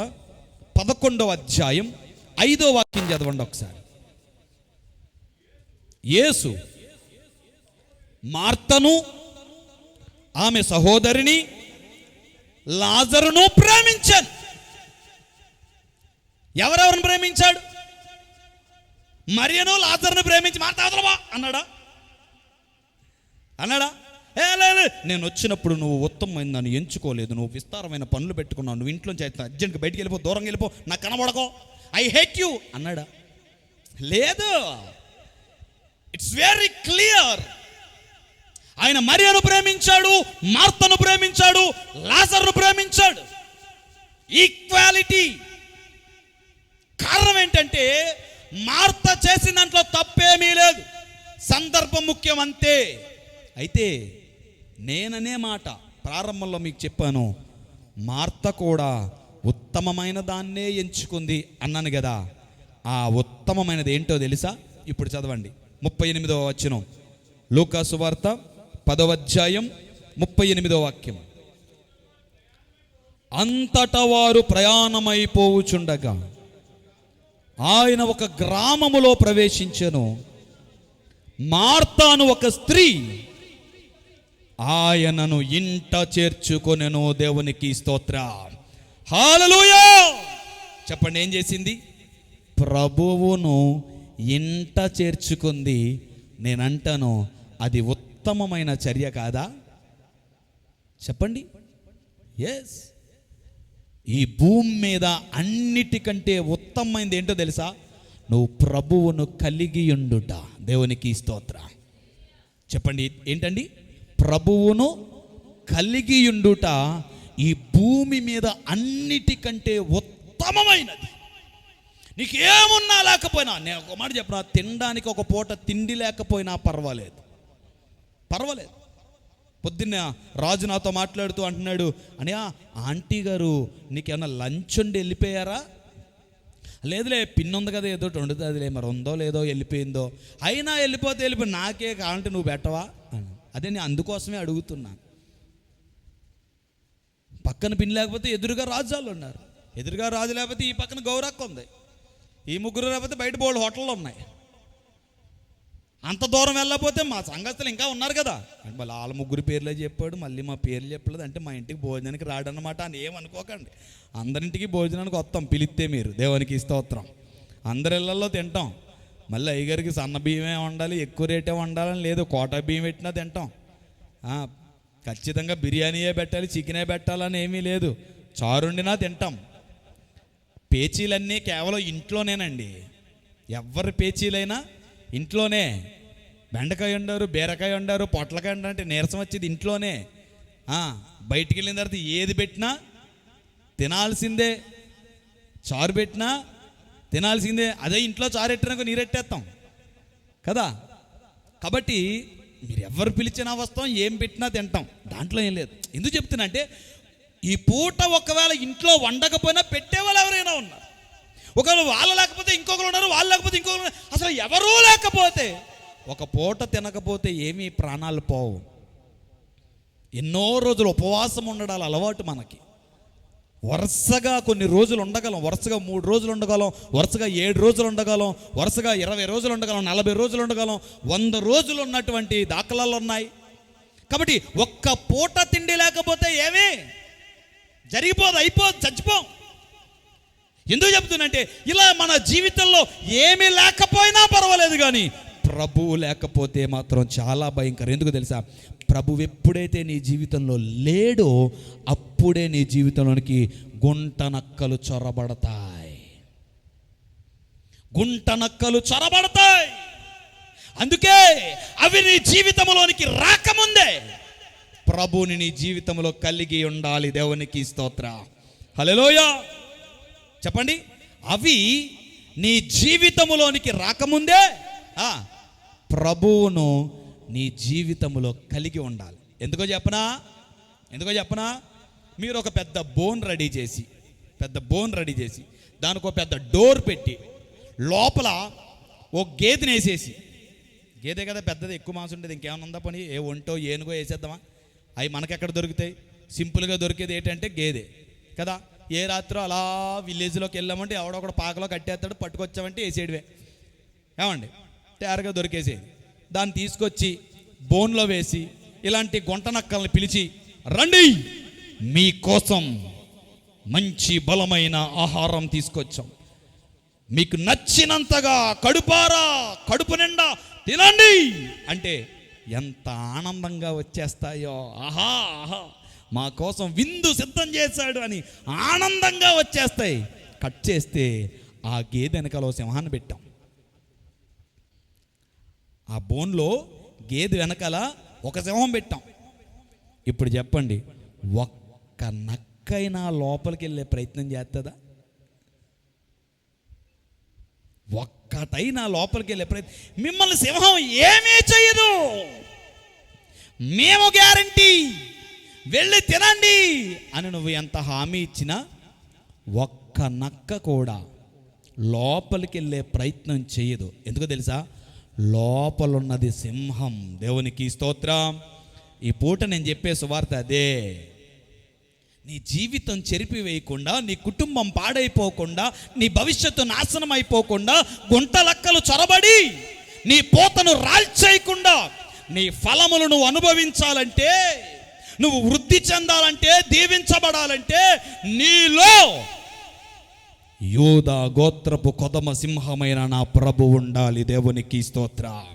11వ అధ్యాయం 5వ వాక్యం చదవండి ఒకసారి. యేసు మార్తను, ఆమె సహోదరిని, లాజరును ప్రేమించాను. ఎవరెవరిని ప్రేమించాడు? మరియను లాజరును ప్రేమించి మార్త అవతలవా అన్నాడా? లేదు, నేను వచ్చినప్పుడు నువ్వు ఉత్తమమైన దాన్ని ఎంచుకోలేదు, నువ్వు విస్తారమైన పనులు పెట్టుకున్నావు, నువ్వు ఇంట్లోంచి అర్జెంట్గా బయటికి వెళ్ళిపో, దూరంగా వెళ్ళిపో, నాకు కనబడకో, ఐ హేట్ యూ అన్నాడా? లేదు. It's very clear. ఆయన మరియను ప్రేమించాడు, మార్తను ప్రేమించాడు, లాజరును ప్రేమించాడు. ఈక్వాలిటీ. కారణం ఏంటంటే మార్త చేసిన దాంట్లో తప్పేమీ లేదు, సందర్భం ముఖ్యం అంతే. అయితే నేననే మాట ప్రారంభంలో మీకు చెప్పాను, మార్త కూడా ఉత్తమమైన దాన్నే ఎంచుకుంది అన్నాను కదా. ఆ ఉత్తమమైనది ఏంటో తెలుసా? ఇప్పుడు చదవండి 38వ వచనం, లూకా సువార్త 10వ అధ్యాయం 38వ వాక్యం. అంతటా వారు ప్రయాణమైపోవుచుండగా ఆయన ఒక గ్రామములో ప్రవేశించెను. మార్తాను ఒక స్త్రీ ఆయనను ఇంట చేర్చుకొనెను. దేవునికి స్తోత్రం, హల్లెలూయా. చెప్పండి, ఏం చేసింది? ప్రభువును ఇంట చేర్చుకుంది. నేనంటాను, అది ఉత్తమమైన చర్య కాదా? చెప్పండి. ఎస్. ఈ భూమి మీద అన్నిటికంటే ఉత్తమమైనది ఏంటో తెలుసా? నువ్వు ప్రభువును కలిగి ఉండుట. దేవునికి స్తోత్రం. చెప్పండి, ఏంటండి? ప్రభువును కలిగి ఉండుట ఈ భూమి మీద అన్నిటికంటే ఉత్తమమైనది. నీకేమున్నా లేకపోయినా, నేను ఒక మాట చెప్పిన, తినడానికి ఒక పూట తిండి లేకపోయినా పర్వాలేదు. పొద్దున్న రాజు నాతో మాట్లాడుతూ అంటున్నాడు, అని ఆంటీ గారు నీకేమన్నా లంచ్ ఉండి వెళ్ళిపోయారా? లేదులే, పిన్ ఉంది కదా, ఏదో వండుతుందిలే, మరి ఉందో లేదో వెళ్ళిపోయిందో. అయినా వెళ్ళిపోతే నాకే కావాలంటే నువ్వు పెట్టవా అని. అదే నేను అందుకోసమే అడుగుతున్నాను. పక్కన పిన్ లేకపోతే ఎదురుగా రాజాలు ఉన్నారు, ఎదురుగా రాజు లేకపోతే ఈ పక్కన గౌరక్క ఉంది, ఈ ముగ్గురు లేకపోతే బయట బోల్డ్ హోటళ్ళు ఉన్నాయి. అంత దూరం వెళ్ళకపోతే మా సంఘస్థులు ఇంకా ఉన్నారు కదా, మళ్ళీ వాళ్ళ ముగ్గురు పేర్లే చెప్పాడు, మళ్ళీ మా పేర్లు చెప్పలేదు అంటే మా ఇంటికి భోజనానికి రాడన్నమాట అని ఏమనుకోకండి. అందరింటికి భోజనానికి వస్తాం పిలిస్తే మీరు. దేవునికి స్తోత్రం. అందరి ఇళ్లలో తింటాం. మళ్ళీ అయ్యగారికి సన్న బియ్యమే వండాలి, ఎక్కువ రేటే వండాలని లేదు, కోటా బియ్యం పెట్టినా తింటాం. ఖచ్చితంగా బిర్యానీయే పెట్టాలి, చికెనే పెట్టాలని ఏమీ లేదు, చారుండినా తింటాం. పేచీలన్నీ కేవలం ఇంట్లోనేనండి. ఎవరి పేచీలైనా ఇంట్లోనే. బెండకాయ వండారు, బీరకాయ వండారు, పొట్లకాయ వండారు అంటే నీరసం వచ్చేది ఇంట్లోనే. బయటికి వెళ్ళిన తర్వాత ఏది పెట్టినా తినాల్సిందే, చారు పెట్టినా తినాల్సిందే. అదే ఇంట్లో చారు పెట్టినాక నీరెట్టేస్తాం కదా. కాబట్టి మీరు ఎవరు పిలిచినా వస్తాం, ఏం పెట్టినా తింటాం, దాంట్లో ఏం లేదు. ఎందుకు చెప్తున్నా అంటే, ఈ పూట ఒకవేళ ఇంట్లో వండకపోయినా పెట్టేవాళ్ళు ఎవరైనా ఉన్నారు. ఒకవేళ వాళ్ళు లేకపోతే ఇంకొకరు ఉన్నారు, వాళ్ళు లేకపోతే ఇంకొకరు ఉన్నారు. అసలు ఎవరూ లేకపోతే ఒక పూట తినకపోతే ఏమీ ప్రాణాలు పోవు. ఎన్నో రోజులు ఉపవాసం ఉండడాలి అలవాటు మనకి. వరుసగా కొన్ని రోజులు ఉండగలం, వరుసగా 3 రోజులు ఉండగలం, వరుసగా 7 రోజులు ఉండగలం, వరుసగా 20 రోజులు ఉండగలం, 40 రోజులు ఉండగలం, 100 రోజులు ఉన్నటువంటి దాఖలాలు ఉన్నాయి. కాబట్టి ఒక్క పూట తిండి లేకపోతే ఏమీ జరిగిపోదు, అయిపోదు, చచ్చిపోం. ఎందుకు చెప్తున్నంటే, ఇలా మన జీవితంలో ఏమీ లేకపోయినా పర్వాలేదు, కానీ ప్రభువు లేకపోతే మాత్రం చాలా భయంకరం. ఎందుకు తెలుసా? ప్రభువు ఎప్పుడైతే నీ జీవితంలో లేడో అప్పుడే నీ జీవితంలోనికి గుంటనక్కలు చొరబడతాయి. అందుకే అవి నీ జీవితంలోనికి రాకముందే ప్రభువుని నీ జీవితంలో కలిగి ఉండాలి. దేవునికి స్తోత్రం. హల్లెలూయా చెప్పండి. అవి నీ జీవితంలోనికి రాకముందే ప్రభువును నీ జీవితంలో కలిగి ఉండాలి. ఎందుకో చెప్పనా, మీరు ఒక పెద్ద బోన్ రెడీ చేసి దానికి ఒక పెద్ద డోర్ పెట్టి లోపల ఓ గేదెని వేసేసి, గేదె కదా పెద్దది, ఎక్కువ మాంసం ఉండేది, ఇంకేమైనా ఉందా పని, ఏ ఒంటో ఏనుగో వేసేద్దామా? అవి మనకెక్కడ దొరుకుతాయి? సింపుల్గా దొరికేది ఏంటంటే గేదె కదా. ఏ రాత్రో అలా విలేజ్లోకి వెళ్ళామంటే ఎవడొకడు పాకలో కట్టేస్తాడు, పట్టుకొచ్చామంటే వేసేడివే ఏమండి, తయారుగా దొరికేసేది. దాన్ని తీసుకొచ్చి బోన్లో వేసి ఇలాంటి గుంట నక్కల్ని పిలిచి, రండి మీకోసం మంచి బలమైన ఆహారం తీసుకొచ్చాం, మీకు నచ్చినంతగా కడుపు నిండా తినండి అంటే ఎంత ఆనందంగా వచ్చేస్తాయో. ఆహా మా కోసం విందు సిద్ధం చేశాడు అని ఆనందంగా వచ్చేస్తాయి. కట్ చేస్తే ఆ గేదె వెనకాల సింహాన్ని పెట్టాం. ఆ బోన్లో గేదె వెనకాల ఒక సింహం పెట్టాం. ఇప్పుడు చెప్పండి, ఒక్క నక్కైనా లోపలికి వెళ్ళే ప్రయత్నం చేస్తుందా? ఒక్కటైనా లోపలికి వెళ్ళే ప్రయత్నం, మిమ్మల్ని సింహం ఏమీ చేయదు, మేము గ్యారంటీ, వెళ్ళి తినండి అని నువ్వు ఎంత హామీ ఇచ్చినా ఒక్క నక్క కూడా లోపలికి వెళ్ళే ప్రయత్నం చేయదు. ఎందుకో తెలుసా? లోపలున్నది సింహం. దేవునికి స్తోత్రం. ఈ పూట నేను చెప్పే సువార్త అదే. నీ జీవితం చెరిపివేయకుండా, నీ కుటుంబం పాడైపోకుండా, నీ భవిష్యత్తు నాశనం అయిపోకుండా, గుంటలక్కలు చొరబడి నీ పోతను రాల్చేయకుండా నీ ఫలములు నువ్వు అనుభవించాలంటే, నువ్వు వృద్ధి చెందాలంటే, దీవించబడాలంటే నీలో యూదా గోత్రపు కొదమ సింహమైన నా ప్రభు ఉండాలి. దేవునికి స్తోత్రం.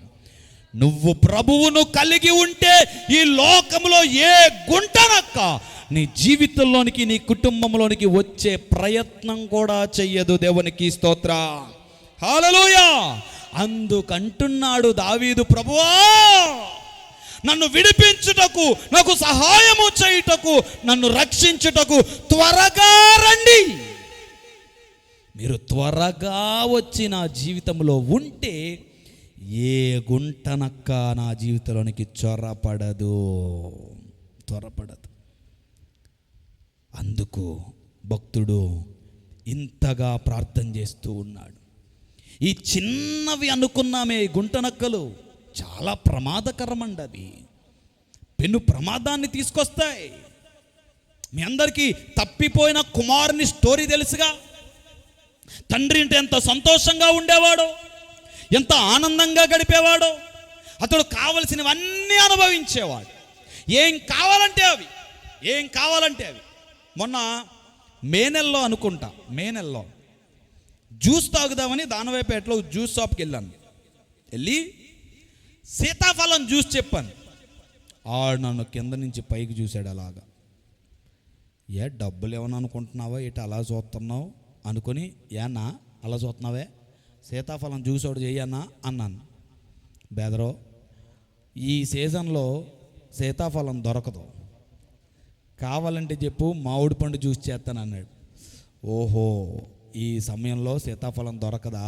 నువ్వు ప్రభువును కలిగి ఉంటే ఈ లోకంలో ఏ గుంటనక్క నీ జీవితంలోనికి, నీ కుటుంబంలోనికి వచ్చే ప్రయత్నం కూడా చెయ్యదు. దేవునికి స్తోత్రం. హల్లెలూయా. అందుకంటున్నాడు దావీదు, ప్రభువా నన్ను విడిపించుటకు, నాకు సహాయము చేయుటకు, నన్ను రక్షించుటకు త్వరగా రండి. మీరు త్వరగా వచ్చి నా జీవితంలో ఉంటే ఏ గుంటనక్క నా జీవితంలోనికి త్వరపడదు. అందుకు భక్తుడు ఇంతగా ప్రార్థన చేస్తూ ఉన్నాడు. ఈ చిన్నవి అనుకున్నామే గుంటనక్కలు చాలా ప్రమాదకరమండి. అవి పెను ప్రమాదాన్ని తీసుకొస్తాయి. మీ అందరికీ తప్పిపోయిన కుమారుని స్టోరీ తెలుసుగా. తండ్రి అంటే ఎంత సంతోషంగా ఉండేవాడో, ఎంత ఆనందంగా గడిపేవాడో. అతడు కావలసినవన్నీ అనుభవించేవాడు. ఏం కావాలంటే అవి. మొన్న మే నెలలో జ్యూస్ తాగుదామని దానవాయిపేటలో జ్యూస్ షాప్కి వెళ్ళి సీతాఫలం జ్యూస్ చెప్పాను. ఆడు నన్ను కింద నుంచి పైకి చూశాడు. అలాగా, ఏ డబ్బులు ఏమన్నా అనుకుంటున్నావా, ఇటు అలా చూస్తున్నావు అనుకుని, ఏనా అలా చూస్తున్నావే, సీతాఫలం జ్యూస్ ఒకటి చెయ్యన్నా అన్నాను. బెదరో, ఈ సీజన్లో సీతాఫలం దొరకదు, కావాలంటే చెప్పు మామిడి పండు జ్యూస్ చేస్తాను అన్నాడు. ఓహో, ఈ సమయంలో సీతాఫలం దొరకదా,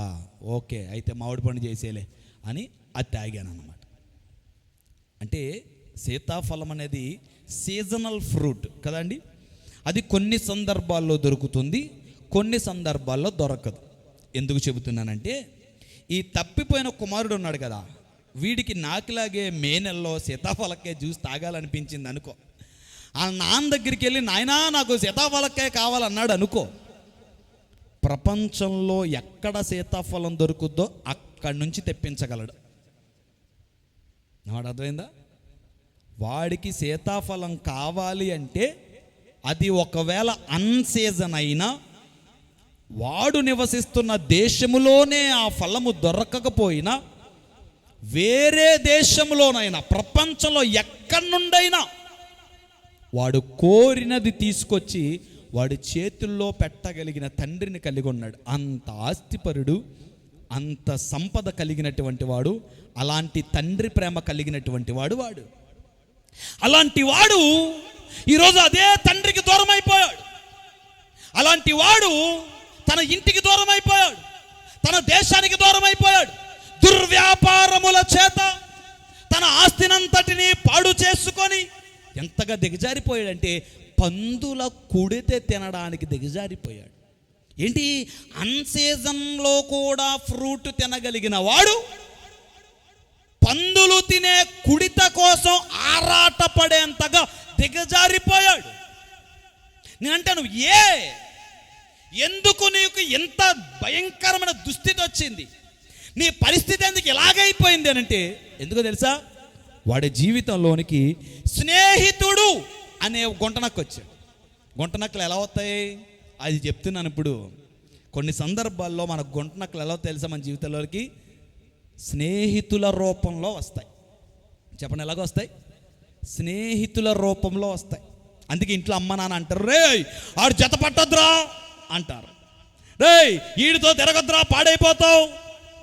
ఓకే అయితే మామిడి పండు చేసేలే అని అది తాగాను అన్నమాట. అంటే సీతాఫలం అనేది సీజనల్ ఫ్రూట్ కదండి. అది కొన్ని సందర్భాల్లో దొరుకుతుంది, కొన్ని సందర్భాల్లో దొరకదు. ఎందుకు చెబుతున్నానంటే, ఈ తప్పిపోయిన కుమారుడు ఉన్నాడు కదా, వీడికి నాకులాగే మే నెలలో సీతాఫలకాయ జ్యూస్ తాగాలనిపించింది అనుకో. ఆ నాన్న దగ్గరికి వెళ్ళి, నాయనా నాకు సీతాఫలకాయ కావాలన్నాడు అనుకో. ప్రపంచంలో ఎక్కడ సీతాఫలం దొరుకుద్దో అక్కడి నుంచి తెప్పించగలడు. వాడు అర్థమైందా? వాడికి సీతాఫలం కావాలి అంటే అది ఒకవేళ అన్సీజన్ అయినా, వాడు నివసిస్తున్న దేశములోనే ఆ ఫలము దొరకకపోయినా, వేరే దేశంలోనైనా, ప్రపంచంలో ఎక్కడి నుండైనా వాడు కోరినది తీసుకొచ్చి వాడి చేతుల్లో పెట్టగలిగిన తండ్రిని కలిగి ఉన్నాడు. అంత ఆస్తిపరుడు, అంత సంపద కలిగినటువంటి వాడు, అలాంటి తండ్రి ప్రేమ కలిగినటువంటి వాడు. అలాంటి వాడు ఈరోజు అదే తండ్రికి దూరం అయిపోయాడు. అలాంటి వాడు తన ఇంటికి దూరం అయిపోయాడు, తన దేశానికి దూరం అయిపోయాడు. దుర్వ్యాపారముల చేత తన ఆస్తినంతటిని పాడు చేసుకొని ఎంతగా దిగజారిపోయాడంటే పందుల కుడితే తినడానికి దిగజారిపోయాడు. ఏంటి, అన్సీజన్లో కూడా ఫ్రూట్ తినగలిగిన వాడు పందులు తినే కుడిత కోసం ఆరాటపడేంతగా దిగజారిపోయాడు. నేనంటాను, ఎందుకు నీకు ఎంత భయంకరమైన దుస్థితి వచ్చింది, నీ పరిస్థితి ఎందుకు ఇలాగైపోయింది అని అంటే, ఎందుకో తెలుసా, వాడి జీవితంలోనికి స్నేహితుడు అనే గుంటనక్కు వచ్చాడు. గుంటనక్కలు ఎలా వస్తాయి అది చెప్తున్నాను ఇప్పుడు. కొన్ని సందర్భాల్లో మన గుంటనక్కలు ఎలా తెలుసా, మన జీవితంలోకి స్నేహితుల రూపంలో వస్తాయి. చెప్పండి, ఎలాగో వస్తాయి? స్నేహితుల రూపంలో వస్తాయి. అందుకే ఇంట్లో అమ్మ నాన్న అంటారు, రే ఆడు జత పట్టొద్దురా అంటారు, రే ఈడితో తిరగొద్దురా పాడైపోతావు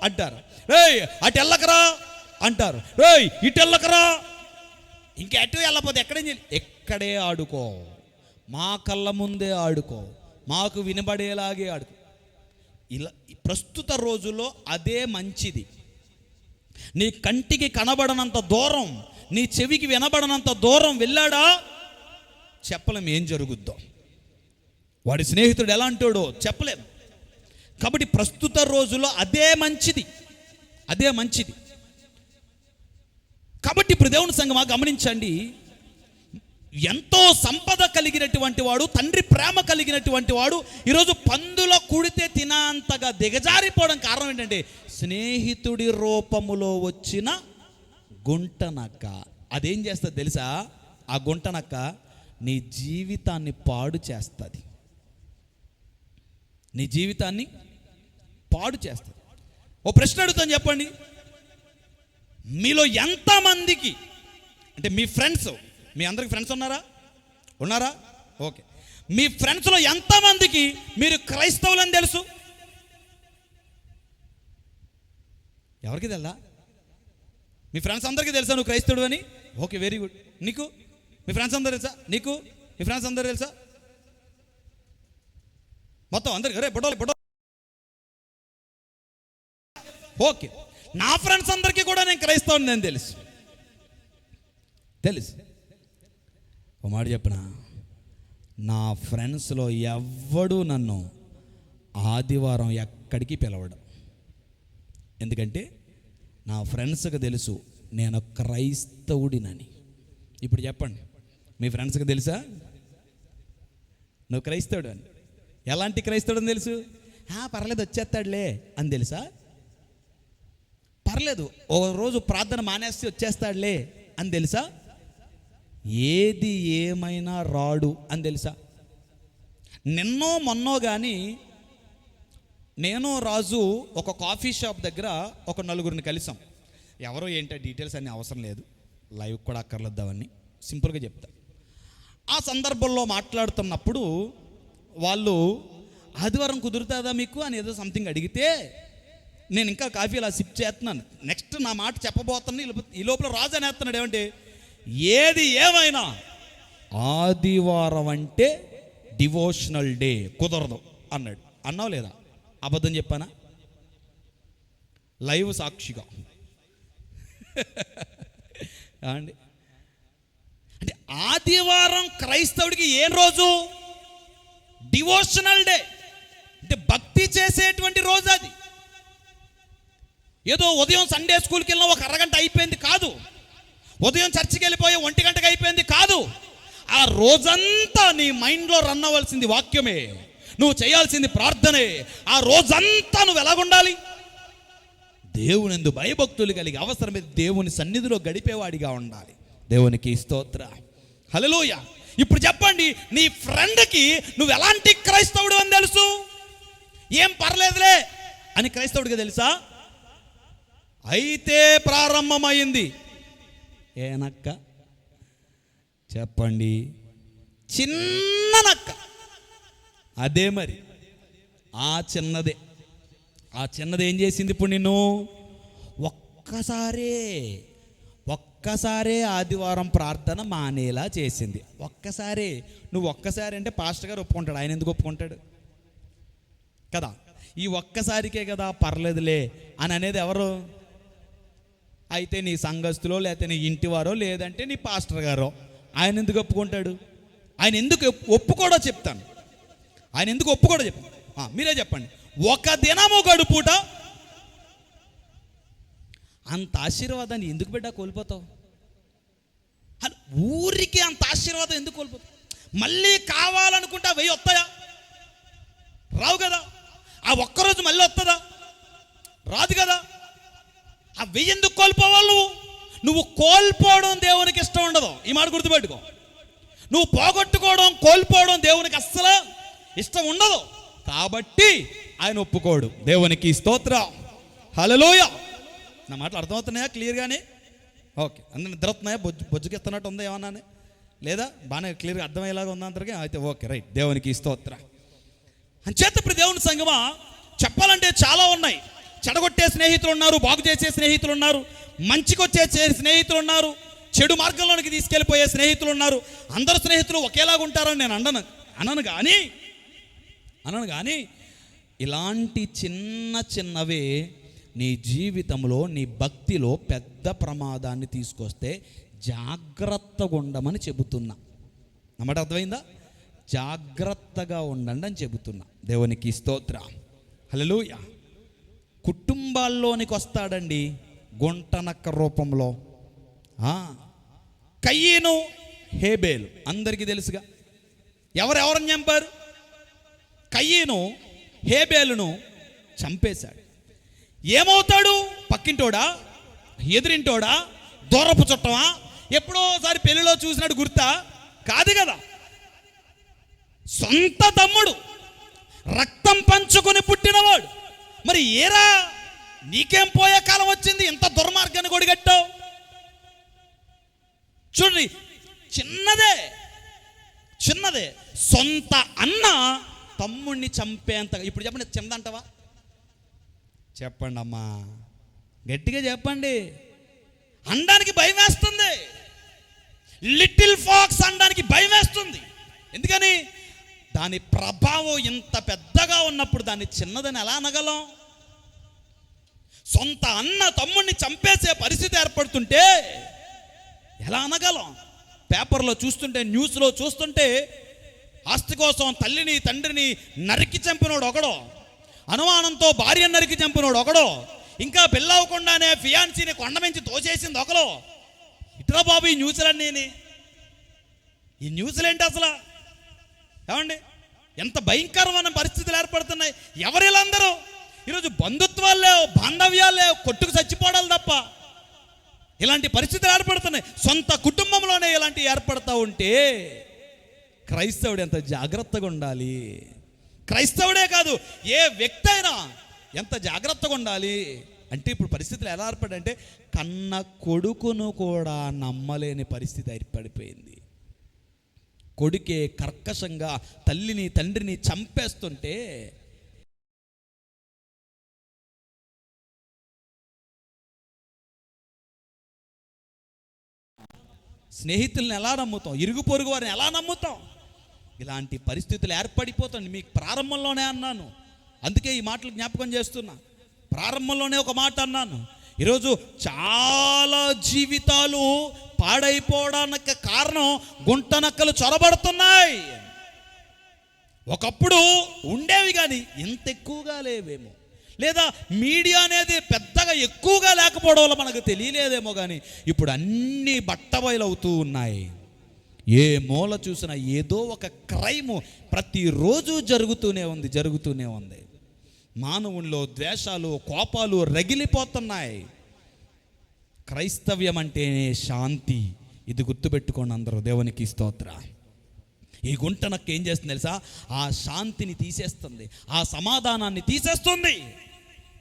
అంటారు, రే అటు వెళ్ళకరా అంటారు, రే ఇటు వెళ్ళకరా. ఇంకా అటు వెళ్ళకపోతే ఎక్కడే ఆడుకో, మా కళ్ళ ముందే ఆడుకో, మాకు వినబడేలాగే ఆడుకో. ఇలా ప్రస్తుత రోజుల్లో అదే మంచిది. నీ కంటికి కనబడనంత దూరం, నీ చెవికి వినబడనంత దూరం వెళ్ళాడా చెప్పలేం ఏం జరుగుద్దో. వాడి స్నేహితుడు ఎలా అంటాడో చెప్పలేం. కాబట్టి ప్రస్తుత రోజుల్లో అదే మంచిది. కాబట్టి ఇప్పుడు దేవుని సంగమా గమనించండి, ఎంతో సంపద కలిగినటువంటి వాడు, తండ్రి ప్రేమ కలిగినటువంటి వాడు ఈరోజు పందుల కుడితే తినంతగా దిగజారిపోవడం కారణం ఏంటంటే స్నేహితుడి రూపములో వచ్చిన గుంటనక్క. అదేం చేస్తుంది తెలుసా, ఆ గుంటనక్క నీ జీవితాన్ని పాడు చేస్తుంది. నీ జీవితాన్ని పాడు చేస్తుంది. ఓ ప్రశ్న అడుగుతాను, చెప్పండి. మీలో ఎంతమందికి, అంటే మీ ఫ్రెండ్స్, మీ అందరికి ఫ్రెండ్స్ ఉన్నారా? ఓకే. మీ ఫ్రెండ్స్లో ఎంతమందికి మీరు క్రైస్తవులని తెలుసు? ఎవరికి తెలుసా? మీ ఫ్రెండ్స్ అందరికీ తెలుసా నువ్వు క్రైస్తవుడు అని? Okay, very good. నీకు మీ ఫ్రెండ్స్ అందరూ తెలుసా? నీకు మీ ఫ్రెండ్స్ అందరూ తెలుసా? మొత్తం అందరికి రే బొడో. ఓకే, నా ఫ్రెండ్స్ అందరికీ కూడా నేను క్రైస్తవుని నేను తెలుసు. ఒక మాట చెప్పనా, నా ఫ్రెండ్స్లో ఎవ్వడు నన్ను ఆదివారం ఎక్కడికి పిలవడం. ఎందుకంటే నా ఫ్రెండ్స్కి తెలుసు నేను క్రైస్తవుడినని. ఇప్పుడు చెప్పండి, మీ ఫ్రెండ్స్కి తెలుసా నువ్వు క్రైస్తవుడు అని? ఎలాంటి క్రైస్తవుడు అని తెలుసు? పర్లేదు వచ్చేస్తాడులే అని తెలుసా? పర్లేదు ఓ రోజు ప్రార్థన మానేస్తే వచ్చేస్తాడులే అని తెలుసా? ఏది ఏమైనా రాడు అని తెలుసా? నిన్నో మొన్నో కానీ నేను రాజు ఒక కాఫీ షాప్ దగ్గర ఒక నలుగురిని కలిసాం. ఎవరో ఏంటో డీటెయిల్స్ అన్నీ అవసరం లేదు, లైవ్ కూడా అక్కర్లేదు, అవన్నీ సింపుల్గా చెప్తా. ఆ సందర్భంలో మాట్లాడుతున్నప్పుడు వాళ్ళు ఆదివారం కుదురుతుందా మీకు అని ఏదో సంథింగ్ అడిగితే నేను ఇంకా కాఫీ అలా సిప్ చేస్తున్నాను. నెక్స్ట్ నా మాట చెప్పబోతున్నాను. ఈ లోపల రాజు అనేస్తున్నాడు, ఏమంటే ఏది ఏమైనా ఆదివారం అంటే డివోషనల్ డే, కుదరదు అన్నాడు. అన్నావు లేదా? అబద్ధం చెప్పానా? లైవ్ సాక్షిగా అండి. అంటే ఆదివారం క్రైస్తవుడికి ఏం రోజు? డివోషనల్ డే, అంటే భక్తి చేసేటువంటి రోజు. అది ఏదో ఉదయం సండే స్కూల్కి వెళ్ళినా ఒక అరగంట అయిపోయింది కాదు, ఉదయం చర్చికి వెళ్ళిపోయి 1 గంటకి అయిపోయింది కాదు. ఆ రోజంతా నీ మైండ్లో రన్ అవ్వాల్సింది వాక్యమే, నువ్వు చేయాల్సింది ప్రార్థనే. ఆ రోజంతా నువ్వు ఎలాగుండాలి? దేవుని యందు భయభక్తులు కలిగి అవసరమైతే దేవుని సన్నిధిలో గడిపేవాడిగా ఉండాలి. దేవునికి స్తోత్ర, హల్లెలూయా. ఇప్పుడు చెప్పండి, నీ ఫ్రెండ్కి నువ్వు ఎలాంటి క్రైస్తవుడు అని తెలుసు? ఏం పర్లేదులే అని క్రైస్తవుడిగా తెలుసా? అయితే ప్రారంభమైంది ఏ నక్క చెప్పండి? చిన్న నక్క. అదే మరి, ఆ చిన్నదే ఆ చిన్నది ఏం చేసింది ఇప్పుడు నిన్ను? ఒక్కసారే ఆదివారం ప్రార్థన మానేలా చేసింది. ఒక్కసారే. నువ్వు ఒక్కసారి అంటే పాస్టర్ గారు ఒప్పుకుంటాడు. ఆయన ఎందుకు ఒప్పుకుంటాడు కదా? ఈ ఒక్కసారికే కదా పర్లేదులే అని అనేది ఎవరు? అయితే నీ సంఘస్థులో, లేకపోతే నీ ఇంటివారో, లేదంటే నీ పాస్టర్ గారో. ఆయన ఎందుకు ఒప్పుకుంటాడు? ఆయన ఎందుకు ఒప్పుకోడో చెప్తాను. ఆయన ఎందుకు ఒప్పుకోడో చెప్తాను. మీరే చెప్పండి. ఒక దినము గడుపుట అంత ఆశీర్వాదాన్ని ఎందుకు బిడ్డ కోల్పోతావు? ఊరికి అంత ఆశీర్వాదం ఎందుకు కోల్పోతావు? మళ్ళీ కావాలనుకుంటా 1000 వస్తాయా? రావు కదా. ఆ ఒక్కరోజు మళ్ళీ వస్తుందా? రాదు కదా. ఆ 1000 ఎందుకు కోల్పోవాలి? నువ్వు కోల్పోవడం దేవునికి ఇష్టం ఉండదు. ఈ మాట గుర్తుపెట్టుకో. నువ్వు పోగొట్టుకోవడం, కోల్పోవడం దేవునికి అస్సలు ఇష్టం ఉండదు. కాబట్టి ఆయన ఒప్పుకోడు. దేవునికి స్తోత్రం. హల్లెలూయ. నా మాటలు అర్థమవుతున్నాయా క్లియర్గానే? ఓకే. అందరూ నిద్రవుతున్నాయా? బొజ్జుకెత్తనట్టు ఉందా ఏమన్నా? లేదా బాగానే క్లియర్గా అర్థమయ్యేలాగా ఉందా అందరికీ? అయితే ఓకే, రైట్. దేవునికి స్తోత్రం. అంచేత ఇప్పుడు దేవుని సంగమా చెప్పాలంటే చాలా ఉన్నాయి. చెడగొట్టే స్నేహితులు ఉన్నారు, బాగు చేసే స్నేహితులు ఉన్నారు, మంచికొచ్చే స్నేహితులు ఉన్నారు, చెడు మార్గంలోనికి తీసుకెళ్ళిపోయే స్నేహితులు ఉన్నారు. అందరు స్నేహితులు ఒకేలాగా ఉంటారని నేను అనను కానీ ఇలాంటి చిన్నవే నీ జీవితంలో, నీ భక్తిలో పెద్ద ప్రమాదాన్ని తీసుకొస్తే జాగ్రత్తగా ఉండమని చెబుతున్నా. నమ్మట అర్థమైందా? జాగ్రత్తగా ఉండండి అని చెబుతున్నా. దేవునికి స్తోత్రం. హల్లెలూయా. కుటుంబాల్లోనికి వస్తాడండి గుంటనక్క రూపంలో. కయ్యను, హేబేలు అందరికీ తెలుసుగా. ఎవరెవరిని చంపారు? కయ్యను హేబేలును చంపేశాడు. ఏమవుతాడు? పక్కింటోడా, ఎదురింటోడా, దూరపు చుట్టమా, ఎప్పుడోసారి పెళ్లిలో చూసినాడు గుర్తా? కాదు కదా. సొంత తమ్ముడు, రక్తం పంచుకొని పుట్టినవాడు. మరి ఏరా నీకేం పోయే కాలం వచ్చింది? ఇంత దుర్మార్గాన్ని కొడిగట్టావు. చూడండి, చిన్నదే సొంత అన్న తమ్ముడిని చంపేంత. ఇప్పుడు చెప్పండి, చిన్నదంటావా? చెప్పండి అమ్మా, గట్టిగా చెప్పండి. అనడానికి భయం వేస్తుంది. లిటిల్ ఫాక్స్ అనడానికి భయం వేస్తుంది. ఎందుకని? దాని ప్రభావం ఇంత పెద్దగా ఉన్నప్పుడు దాన్ని చిన్నదని ఎలా అనగలం? సొంత అన్న తమ్ముడిని చంపేసే పరిస్థితి ఏర్పడుతుంటే ఎలా అనగలం? పేపర్లో చూస్తుంటే, న్యూస్లో చూస్తుంటే ఆస్తి కోసం తల్లిని తండ్రిని నరికి చంపినోడు ఒకడో, అనుమానంతో భార్యను నరికి చంపినోడు ఒకడో, ఇంకా పెళ్ళవకుండానే ఫియాన్సీని కొండమించి తోసేసింది ఒకలో. ఇట్లా బాబు ఈ న్యూస్లన్నీ, ఈ న్యూస్లేంటి అసలు? ఏమండి, ఎంత భయంకరమైన పరిస్థితులు ఏర్పడుతున్నాయి. ఎవరిలందరూ ఈరోజు బంధుత్వాలు లేవు, బాంధవ్యాలు లేవు, కొట్టుకు చచ్చిపోవడాలు తప్ప ఇలాంటి పరిస్థితులు ఏర్పడుతున్నాయి. సొంత కుటుంబంలోనే ఇలాంటివి ఏర్పడతా ఉంటే క్రైస్తవుడు ఎంత జాగ్రత్తగా ఉండాలి. క్రైస్తవుడే కాదు, ఏ వ్యక్తి అయినా ఎంత జాగ్రత్తగా ఉండాలి అంటే ఇప్పుడు పరిస్థితులు ఎలా ఏర్పడంటే కన్న కొడుకును కూడా నమ్మలేని పరిస్థితి ఏర్పడిపోయింది. కొడుకే కర్కశంగా తల్లిని తండ్రిని చంపేస్తుంటే స్నేహితుల్ని ఎలా నమ్ముతాం? ఇరుగు పొరుగు వారిని ఎలా నమ్ముతాం? ఇలాంటి పరిస్థితులు ఏర్పడిపోతుంది. మీకు ప్రారంభంలోనే అన్నాను, అందుకే ఈ మాటలు జ్ఞాపకం చేస్తున్నా. ప్రారంభంలోనే ఒక మాట అన్నాను. ఈరోజు చాలా జీవితాలు పాడైపోవడానికి కారణం గుంటనక్కలు చొరబడుతున్నాయి. ఒకప్పుడు ఉండేవి కానీ ఇంత ఎక్కువగా లేవేమో, లేదా మీడియా అనేది పెద్దగా ఎక్కువగా లేకపోవడం వల్ల మనకు తెలియలేదేమో, కానీ ఇప్పుడు అన్నీ బట్టబయలవుతూ ఉన్నాయి. ఏ మూల చూసినా ఏదో ఒక క్రైము ప్రతిరోజు జరుగుతూనే ఉంది. మానవుల్లో ద్వేషాలు, కోపాలు రగిలిపోతున్నాయి. క్రైస్తవ్యం అంటేనే శాంతి. ఇది గుర్తుపెట్టుకోండి అందరూ. దేవునికి స్తోత్రం. ఈ గుంటనక్క ఏం చేస్తుంది తెలుసా? ఆ శాంతిని తీసేస్తుంది, ఆ సమాధానాన్ని తీసేస్తుంది.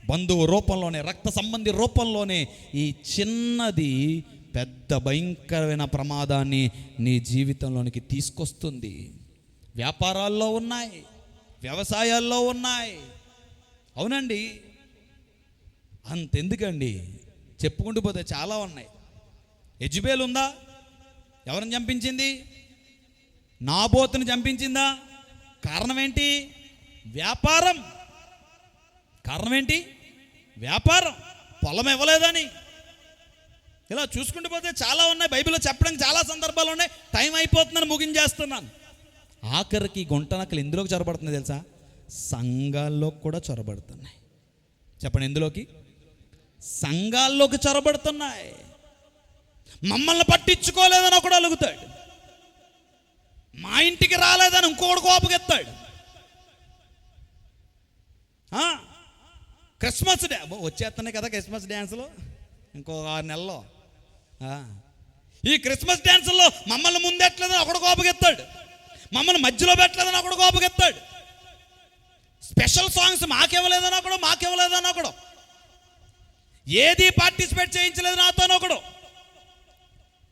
బంధువు రూపంలోనే, రక్త సంబంధి రూపంలోనే ఈ చిన్నది పెద్ద భయంకరమైన ప్రమాదాన్ని నీ జీవితంలోనికి తీసుకొస్తుంది. వ్యాపారాల్లో ఉన్నాయి, వ్యవసాయాల్లో ఉన్నాయి. అవునండి, అంతెందుకండి, చెప్పుకుంటూ పోతే చాలా ఉన్నాయి. యెజబెల్ ఉందా? ఎవరిని చంపించింది? నాబోతుని చంపించిందా? కారణం ఏంటి? వ్యాపారం. కారణం ఏంటి? వ్యాపారం. పొలం ఇవ్వలేదని. ఇలా చూసుకుంటూ పోతే చాలా ఉన్నాయి. బైబిల్లో చెప్పడానికి చాలా సందర్భాలు ఉన్నాయి. టైం అయిపోతుందని ముగించేస్తున్నాను. ఆఖరికి గుంటనక్కలు ఎందులోకి చొరబడుతున్నాయి తెలుసా? సంఘాల్లో కూడా చొరబడుతున్నాయి. చెప్పండి, ఎందులోకి? సంఘాల్లోకి చొరబడుతున్నాయి. మమ్మల్ని పట్టించుకోలేదని ఒకడు అలుగుతాడు, మా ఇంటికి రాలేదని ఇంకొకడు కోపగెత్తాడు. క్రిస్మస్ డే వచ్చేస్తున్నాయి కదా, క్రిస్మస్ డ్యాన్సులు ఇంకో 6 నెలల్లో. ఈ క్రిస్మస్ డ్యాన్సుల్లో మమ్మల్ని ముందెట్లేదని ఒకడు కోపగెత్తాడు, మమ్మల్ని మధ్యలో పెట్టలేదని ఒకడు కోపగెత్తాడు. స్పెషల్ సాంగ్స్ మాకివ్వలేదని ఒకడు, ఏది పార్టిసిపేట్ చేయించలేదు నాతో ఒకడు.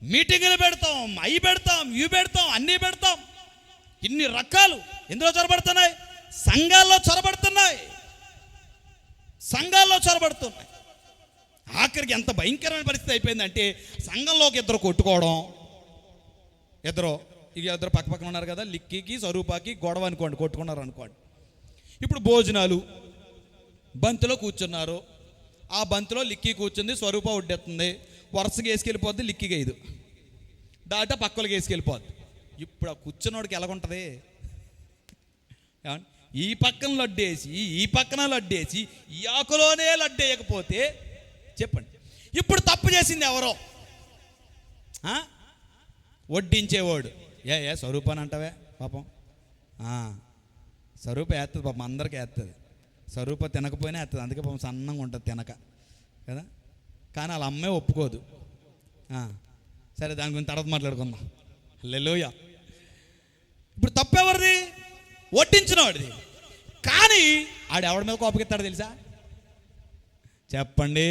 మీటింగులు పెడతాం, అవి పెడతాం, ఇవి పెడతాం, అన్నీ పెడతాం. ఇన్ని రకాలు ఎందులో చొరబడుతున్నాయి? సంఘాల్లో చొరబడుతున్నాయి. ఆఖరికి ఎంత భయంకరమైన పరిస్థితి అయిపోయిందంటే, సంఘంలోకి ఇద్దరు కొట్టుకోవడం. ఇద్దరు పక్క పక్కన ఉన్నారు కదా, లిక్కికి స్వరూపాకి గొడవ అనుకోండి, కొట్టుకున్నారు అనుకోండి. ఇప్పుడు భోజనాలు, బంతిలో కూర్చున్నారు. ఆ బంతిలో లిక్కి కూర్చుంది, స్వరూప ఒడ్డెత్తుంది. వరుసగా వేసుకెళ్ళిపోద్ది, లిక్కిగా 5 దాటా పక్కలకి వేసుకెళ్ళిపోద్ది. ఇప్పుడు ఆ కూర్చున్నోడికి ఎలాగుంటుంది? ఈ పక్కన లడ్డేసి ఈ పక్కన లడ్డేసి ఈ ఆకులోనే లడ్డేయకపోతే చెప్పండి, ఇప్పుడు తప్పు చేసింది ఎవరో? వడ్డించేవాడు. ఏ స్వరూపాన్ని అంటావే పాపం. స్వరూప వేస్తుంది పాపం, అందరికీ వేస్తుంది. స్వరూప తినకపోయినా వేస్తుంది, అందుకే పాపం సన్నంగా ఉంటుంది తినక కదా. కానీ వాళ్ళ అమ్మే ఒప్పుకోదు. సరే, దాని గురించి తర్వాత మాట్లాడుకుందాం. హల్లెలూయా. ఇప్పుడు తప్పెవరిది? వడ్డించిన వాడిది. కానీ ఆడెవడి మీద కోపకెత్తాడు తెలుసా? చెప్పండి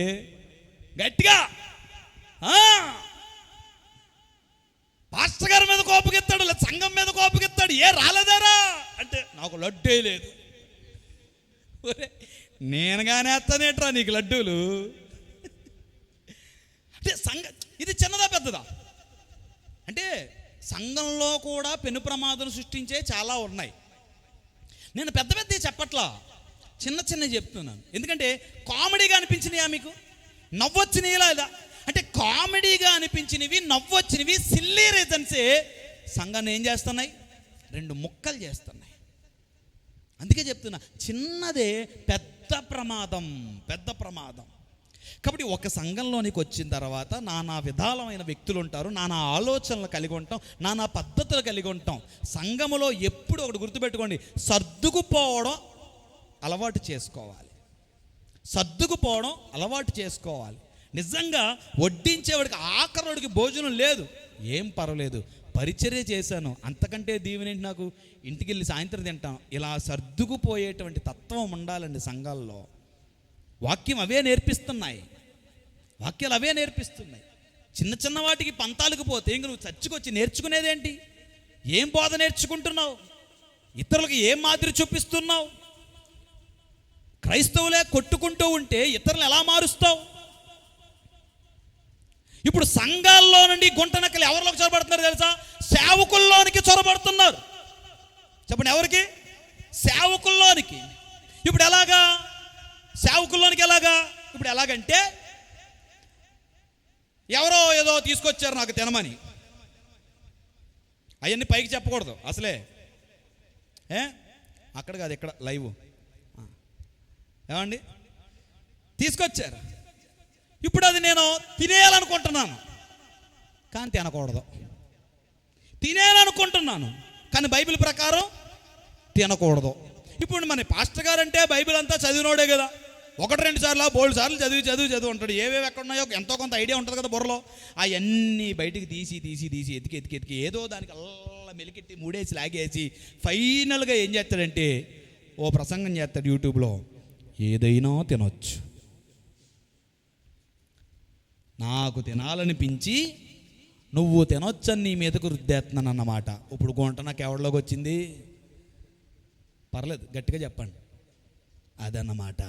గట్టిగా. పాస్టర్ గారి మీద కోపకెత్తాడు, లేదా సంఘం మీద కోపకెత్తాడు. ఏ రాలేదారా అంటే, నాకు లడ్డే లేదు. నేను కానీ వేస్తానేట్రా నీకు లడ్డూలు అంటే ఇది చిన్నదా పెద్దదా అంటే, సంఘంలో కూడా పెను ప్రమాదం సృష్టించే చాలా ఉన్నాయి. నేను పెద్ద పెద్ద చెప్పట్లా, చిన్న చెప్తున్నాను. ఎందుకంటే కామెడీగా అనిపించినయా మీకు? నవ్వొచ్చినవి లేదా అంటే, కామెడీగా అనిపించినవి, నవ్వొచ్చినవి, సిల్లీ రీజన్సే సంఘాన్ని ఏం చేస్తున్నాయి? 2 ముక్కలు చేస్తున్నాయి. అందుకే చెప్తున్నా, చిన్నదే పెద్ద ప్రమాదం. కాబట్టి ఒక సంఘంలోనికి వచ్చిన తర్వాత నానా విధాలమైన వ్యక్తులు ఉంటారు, నానా ఆలోచనలు కలిగి ఉంటాం, నానా పద్ధతులు కలిగి ఉంటాం. సంఘములో ఎప్పుడు ఒకటి గుర్తుపెట్టుకోండి, సర్దుకుపోవడం అలవాటు చేసుకోవాలి. నిజంగా వడ్డించేవాడికి ఆఖరుడికి భోజనం లేదు, ఏం పర్వాలేదు, పరిచర్య చేశాను, అంతకంటే దీవెనేంటి నాకు, ఇంటికి వెళ్ళి సాయంత్రం తింటాం. ఇలా సర్దుకుపోయేటువంటి తత్వం ఉండాలండి సంఘాల్లో. వాక్యాలు అవే నేర్పిస్తున్నాయి. చిన్న వాటికి పంతాలకు పోతే ఇంక నువ్వు చర్చికొచ్చి నేర్చుకునేదేంటి? ఏం బోధ నేర్చుకుంటున్నావు? ఇతరులకు ఏం మాదిరి చూపిస్తున్నావు? క్రైస్తవులే కొట్టుకుంటూ ఉంటే ఇతరులు ఎలా మారుస్తావు? ఇప్పుడు సంఘాల్లో నుండి గుంటనక్కలు ఎవరిలోకి చొరబడుతున్నారు తెలుసా? సేవకుల్లోనికి చొరబడుతున్నారు. చెప్పండి, ఎవరికి? సేవకుల్లోనికి. ఇప్పుడు ఎలాగా సేవకుల్లోనికి? ఇప్పుడు ఎలాగంటే, ఎవరో ఏదో తీసుకొచ్చారు నాకు తినమని, అవన్నీ పైకి చెప్పకూడదు అసలే. అక్కడ కాదు, ఇక్కడ లైవ్. ఏమండి, తీసుకొచ్చారు, ఇప్పుడు అది నేను తినేయాలనుకుంటున్నాను కానీ తినకూడదు. తినేయాలనుకుంటున్నాను కానీ బైబిల్ ప్రకారం తినకూడదు. ఇప్పుడు మన పాస్టర్ గారు అంటే బైబిల్ అంతా చదివినోడే కదా, 1-2 సార్లు 3 సార్లు చదివి ఉంటాడు. ఏవేవి ఎక్కడ ఉన్నాయో ఎంతో కొంత ఐడియా ఉంటుంది కదా బుర్రలో. అవన్నీ బయటికి తీసి ఎతికి ఏదో దానికి అల్లా మెలికెట్టి 3 వేసి లాగేసి ఫైనల్గా ఏం చేస్తాడంటే, ఓ ప్రసంగం చేస్తాడు యూట్యూబ్లో, ఏదైనా తినొచ్చు. నాకు తినాలనిపించి నువ్వు తినొచ్చని నీ మీదకు రుద్దేస్తున్నాను అన్నమాట. ఇప్పుడు గుంట నాకు ఎవరిలోకి వచ్చింది? పర్లేదు, గట్టిగా చెప్పండి. అదన్నమాట.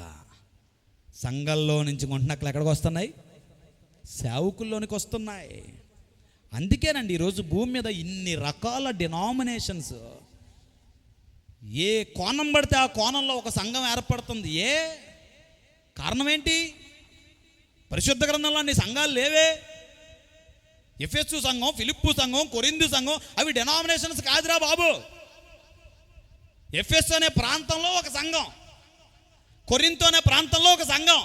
సంఘాల్లో నుంచి గుంటనక్కలు ఎక్కడికి వస్తున్నాయి? సేవకుల్లోనికి వస్తున్నాయి. అందుకేనండి ఈరోజు భూమి మీద ఇన్ని రకాల డినామినేషన్స్. ఏ కోణం పడితే ఆ కోణంలో ఒక సంఘం ఏర్పడుతుంది. కారణం ఏంటి? పరిశుద్ధ గ్రంథంలో అన్ని సంఘాలు లేవే. ఎఫెసు సంఘం, ఫిలిప్పు సంఘం, కొరింథు సంఘం అవి డినామినేషన్స్ కాదురా బాబు. ఎఫెసు అనే ప్రాంతంలో ఒక సంఘం, కొరింథు అనే ప్రాంతంలో ఒక సంఘం,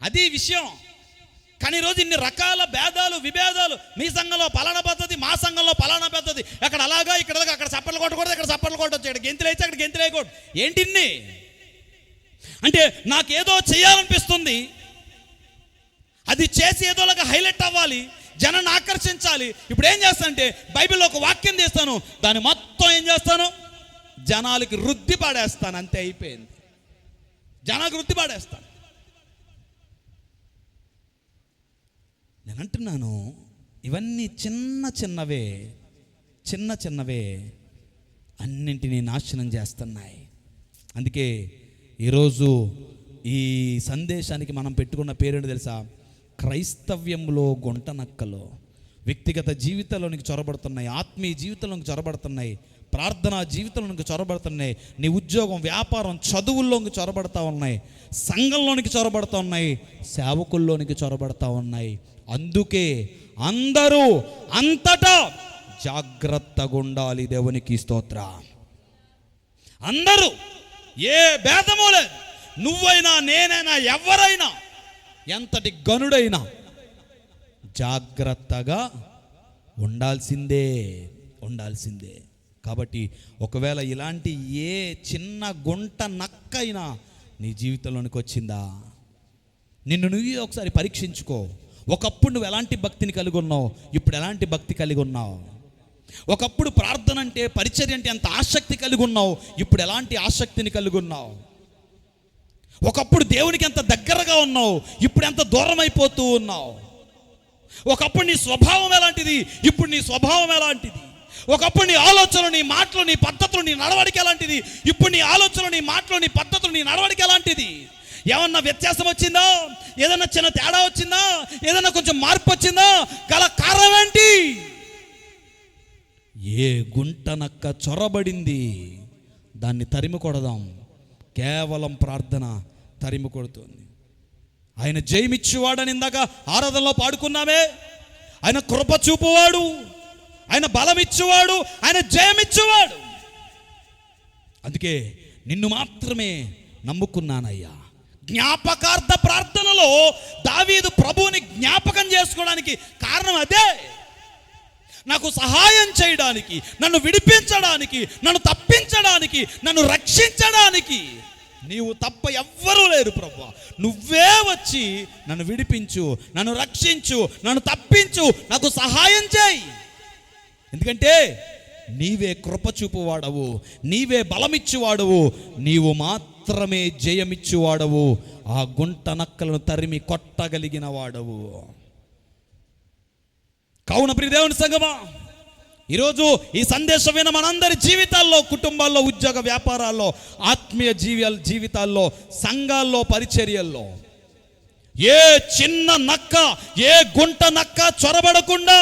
అది విషయం. కానీ ఈరోజు ఇన్ని రకాల భేదాలు, విభేదాలు. మీ సంఘంలో పలానా పద్ధతి, మా సంఘంలో పలానా పద్ధతి, అక్కడ అలాగా, ఇక్కడ అక్కడ చప్పట్లు కొట్టకూడదు, ఇక్కడ చప్పట్లు కొట్టవచ్చు, ఇక్కడ గెంతులు వేస్తే అక్కడ గెంతులు వేయకూడదు. ఏంటి ఇన్ని? అంటే నాకేదో చేయాలనిపిస్తుంది, అది చేసి ఏదోలాగా హైలైట్ అవ్వాలి, జనాన్ని ఆకర్షించాలి. ఇప్పుడు ఏం చేస్తానంటే బైబిల్లో ఒక వాక్యం తీస్తాను, దాన్ని మొత్తం ఏం చేస్తాను, జనాలకి రుద్ది పాడేస్తాను. అంతే, అయిపోయింది. జనాలకు రుద్ది పాడేస్తాను. నేను అంటున్నాను, ఇవన్నీ చిన్న చిన్నవే అన్నింటినీ నాశనం చేస్తున్నాయి. అందుకే ఈరోజు ఈ సందేశానికి మనం పెట్టుకున్న పేరేంటో తెలుసా? క్రైస్తవ్యంలో గుంటనక్కలు. వ్యక్తిగత జీవితంలోనికి చొరబడుతున్నాయి, ఆత్మీయ జీవితంలోకి చొరబడుతున్నాయి, ప్రార్థనా జీవితంలోనికి చొరబడుతున్నాయి, నీ ఉద్యోగం, వ్యాపారం, చదువుల్లోనికి చొరబడతా ఉన్నాయి, సంఘంలోనికి చొరబడతా ఉన్నాయి, సేవకుల్లోనికి చొరబడతా ఉన్నాయి. అందుకే అందరూ అంతటా జాగ్రత్తగా ఉండాలి. దేవునికి స్తోత్రం. అందరూ, ఏ భేదమూ లేదు. నువ్వైనా, నేనైనా, ఎవరైనా, ఎంతటి గనుడైనా జాగ్రత్తగా ఉండాల్సిందే. కాబట్టి ఒకవేళ ఇలాంటి ఏ చిన్న గుంట నక్కైనా నీ జీవితంలోనికి వచ్చిందా, నిన్ను నువ్వే ఒకసారి పరీక్షించుకో. ఒకప్పుడు నువ్వు ఎలాంటి భక్తిని కలిగి ఉన్నావు, ఇప్పుడు ఎలాంటి భక్తి కలిగి ఉన్నావు? ఒకప్పుడు ప్రార్థన అంటే, పరిచర్య అంటే ఎంత ఆసక్తి కలిగి ఉన్నావు, ఇప్పుడు ఎలాంటి ఆసక్తిని కలిగి ఉన్నావు? ఒకప్పుడు దేవునికి ఎంత దగ్గరగా ఉన్నావు, ఇప్పుడు ఎంత దూరం అయిపోతూ ఉన్నావు? ఒకప్పుడు నీ స్వభావం ఎలాంటిది, ఇప్పుడు నీ స్వభావం ఎలాంటిది? ఒకప్పుడు నీ ఆలోచనలు, నీ మాటలు, నీ పద్ధతులు, నీ నడవడిక ఎలాంటిది, ఇప్పుడు నీ ఆలోచనలు, నీ మాటలు, నీ పద్ధతులు, నీ నడవడిక ఎలాంటిది? ఏమన్నా వ్యత్యాసం వచ్చిందా? ఏదన్నా చిన్న తేడా వచ్చిందా? ఏదన్నా కొంచెం మార్పు వచ్చిందా? గల కారణం ఏంటి? ఏ గుంటనక్క చొరబడింది, దాన్ని తరిమి కొడదాం. కేవలం ప్రార్థన తరిమి కొడుతుంది. ఆయన జయమిచ్చువాడని ఇందాక ఆరాధనలో పాడుకున్నామే. ఆయన కృప చూపువాడు, ఆయన బలమిచ్చువాడు, ఆయన జయమిచ్చువాడు. అందుకే నిన్ను మాత్రమే నమ్ముకున్నానయ్యా. జ్ఞాపకార్థ ప్రార్థనలో దావీదు ప్రభువుని జ్ఞాపకం చేసుకోవడానికి కారణం అదే. నాకు సహాయం చేయడానికి, నన్ను విడిపించడానికి, నన్ను తప్పించడానికి, నన్ను రక్షించడానికి నీవు తప్ప ఎవ్వరూ లేరు ప్రభువా. నువ్వే వచ్చి నన్ను విడిపించు, నన్ను రక్షించు, నన్ను తప్పించు, నాకు సహాయం చేయి. ఎందుకంటే నీవే కృప చూపువాడవు, నీవే బలమిచ్చువాడవు, నీవు మాత్రమే జయమిచ్చువాడవు, ఆ గుంట నక్కలను తరిమి కొట్టగలిగిన వాడవు. కావున ప్రియ దేవుని సంగమా, ఈరోజు ఈ సందేశం విన మనందరి జీవితాల్లో, కుటుంబాల్లో, ఉద్యోగ వ్యాపారాల్లో, ఆత్మీయ జీవితాల్లో, సంఘాల్లో, పరిచర్యల్లో ఏ చిన్న నక్క, ఏ గుంట నక్క చొరబడకుండా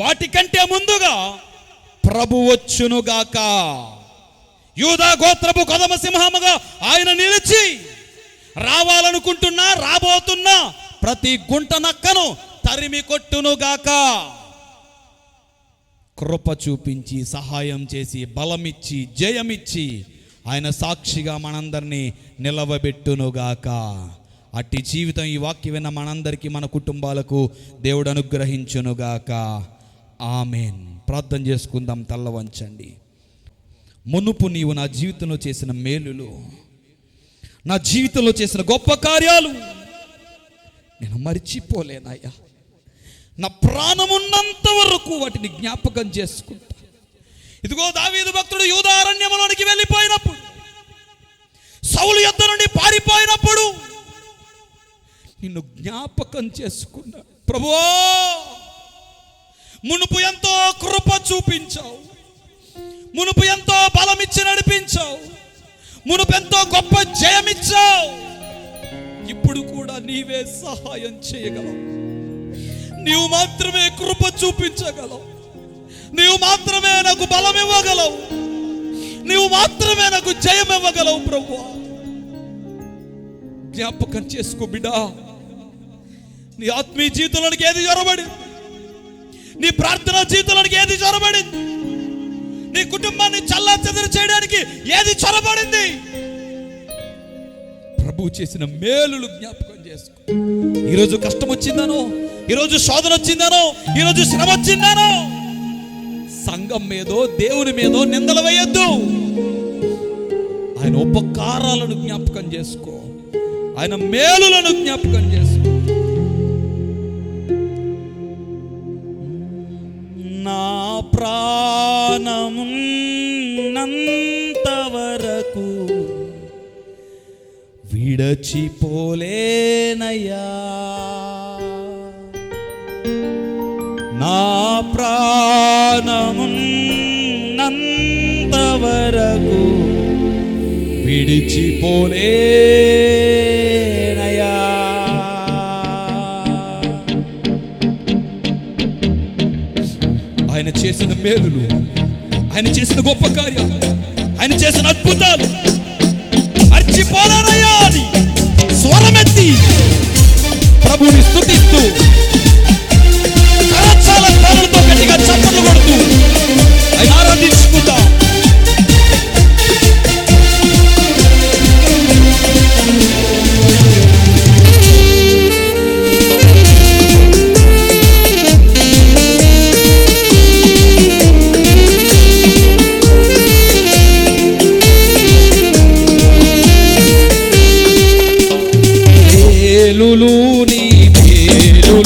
వాటికంటే ముందుగా ప్రభు వచ్చునుగాక. యూదా గోత్రపు కొదమ సింహముగా ఆయన నిలిచి రావాలనుకుంటున్నా, రాబోతున్నా ప్రతి గుంట నక్కను తరిమి కొట్టునుగాక. కృప చూపించి, సహాయం చేసి, బలమిచ్చి, జయమిచ్చి ఆయన సాక్షిగా మనందరినీ నిలవబెట్టునుగాక. అట్టి జీవితం ఈ వాక్యం విన్న మనందరికీ, మన కుటుంబాలకు దేవుడు అనుగ్రహించునుగాక. ఆమెన్. ప్రార్థన చేసుకుందాం. తల్ల వంచండి. మునుపు నీవు నా జీవితంలో చేసిన మేలులు, నా జీవితంలో చేసిన గొప్ప కార్యాలు నేను మర్చిపోలేనయ్యా. నా ప్రాణమున్నంత వరకు వాటిని జ్ఞాపకం చేసుకుంటా. ఇదిగో దావీదు భక్తుడు యూదా అరణ్యములోనికి వెళ్ళిపోయినప్పుడు, సౌలు యుద్ధ నుండి పారిపోయినప్పుడు నిన్ను జ్ఞాపకం చేసుకున్నా. ప్రభువా, మునుపు ఎంతో కృప చూపించావు, మునుపు ఎంతో బలమిచ్చి నడిపించావు, మునుపెంతో గొప్ప జయమిచ్చావు. ఇప్పుడు కూడా నీవే సహాయం చేయగలవు. నీవు మాత్రమే కృప చూపించగలవు. నీవు మాత్రమే నాకు బలం ఇవ్వగలవు. నీవు మాత్రమే నాకు జయం ఇవ్వగలవు ప్రభువా. జ్ఞాపకం చేసుకో బిడ్డా, నీ ఆత్మీయ జీవితంలోనికి ఏది జ్వరబడింది, నీ ప్రార్థన జీవితంలోనికి ఏది జ్వరబడింది, నీ కుటుంబాన్ని చల్లా చెదరు చేయడానికి ఏది చొరబడింది, ప్రభు చేసిన మేలులు జ్ఞాపకం చేసుకో. ఈరోజు కష్టం వచ్చిందనో, ఈరోజు శోధన వచ్చిందనో, ఈరోజు శ్రమ వచ్చిందనో సంఘం మీదో దేవుని మీదో నిందలు వేయొద్దు. ఆయన ఉపకారాలను జ్ఞాపకం చేసుకో, ఆయన మేలులను జ్ఞాపకం చేసుకో. నా ప్రాణమున్నంత వరకు విడచిపోలేనయ్యా. నా ప్రాణమున్నంత వరకు విడిచిపోలేనయ్యా. ఆయన చేసిన మేలులు, ఆయన చేసిన గొప్ప కార్యాలు, ఆయన చేసిన అద్భుతాలు మర్చిపోలేనయ్యా అని స్వరమెత్తి ప్రభుని స్తుతిస్తూ కరచాల ధ్వనులతో గట్టిగా చప్పట్లు కొడుతూ ఆయన ఆరాధించుకుందాం. నీ మేలులు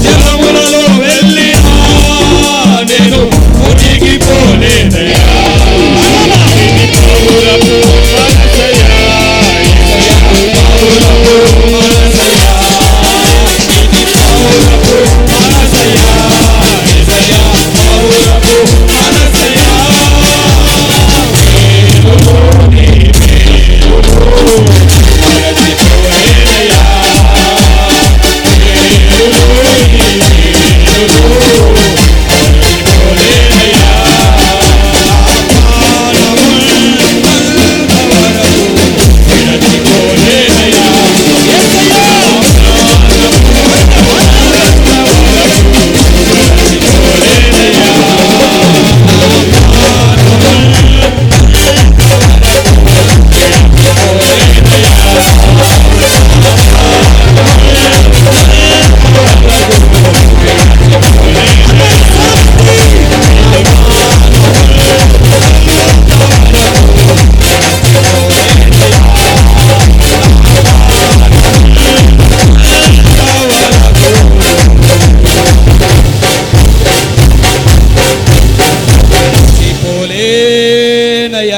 జలములలో వెళ్ళినా నేను మునిగిపోలేదయా. పౌరపు మనసయా, పౌరపు మనసయా, పౌరపు మనసయా, పౌరపు మనసయా.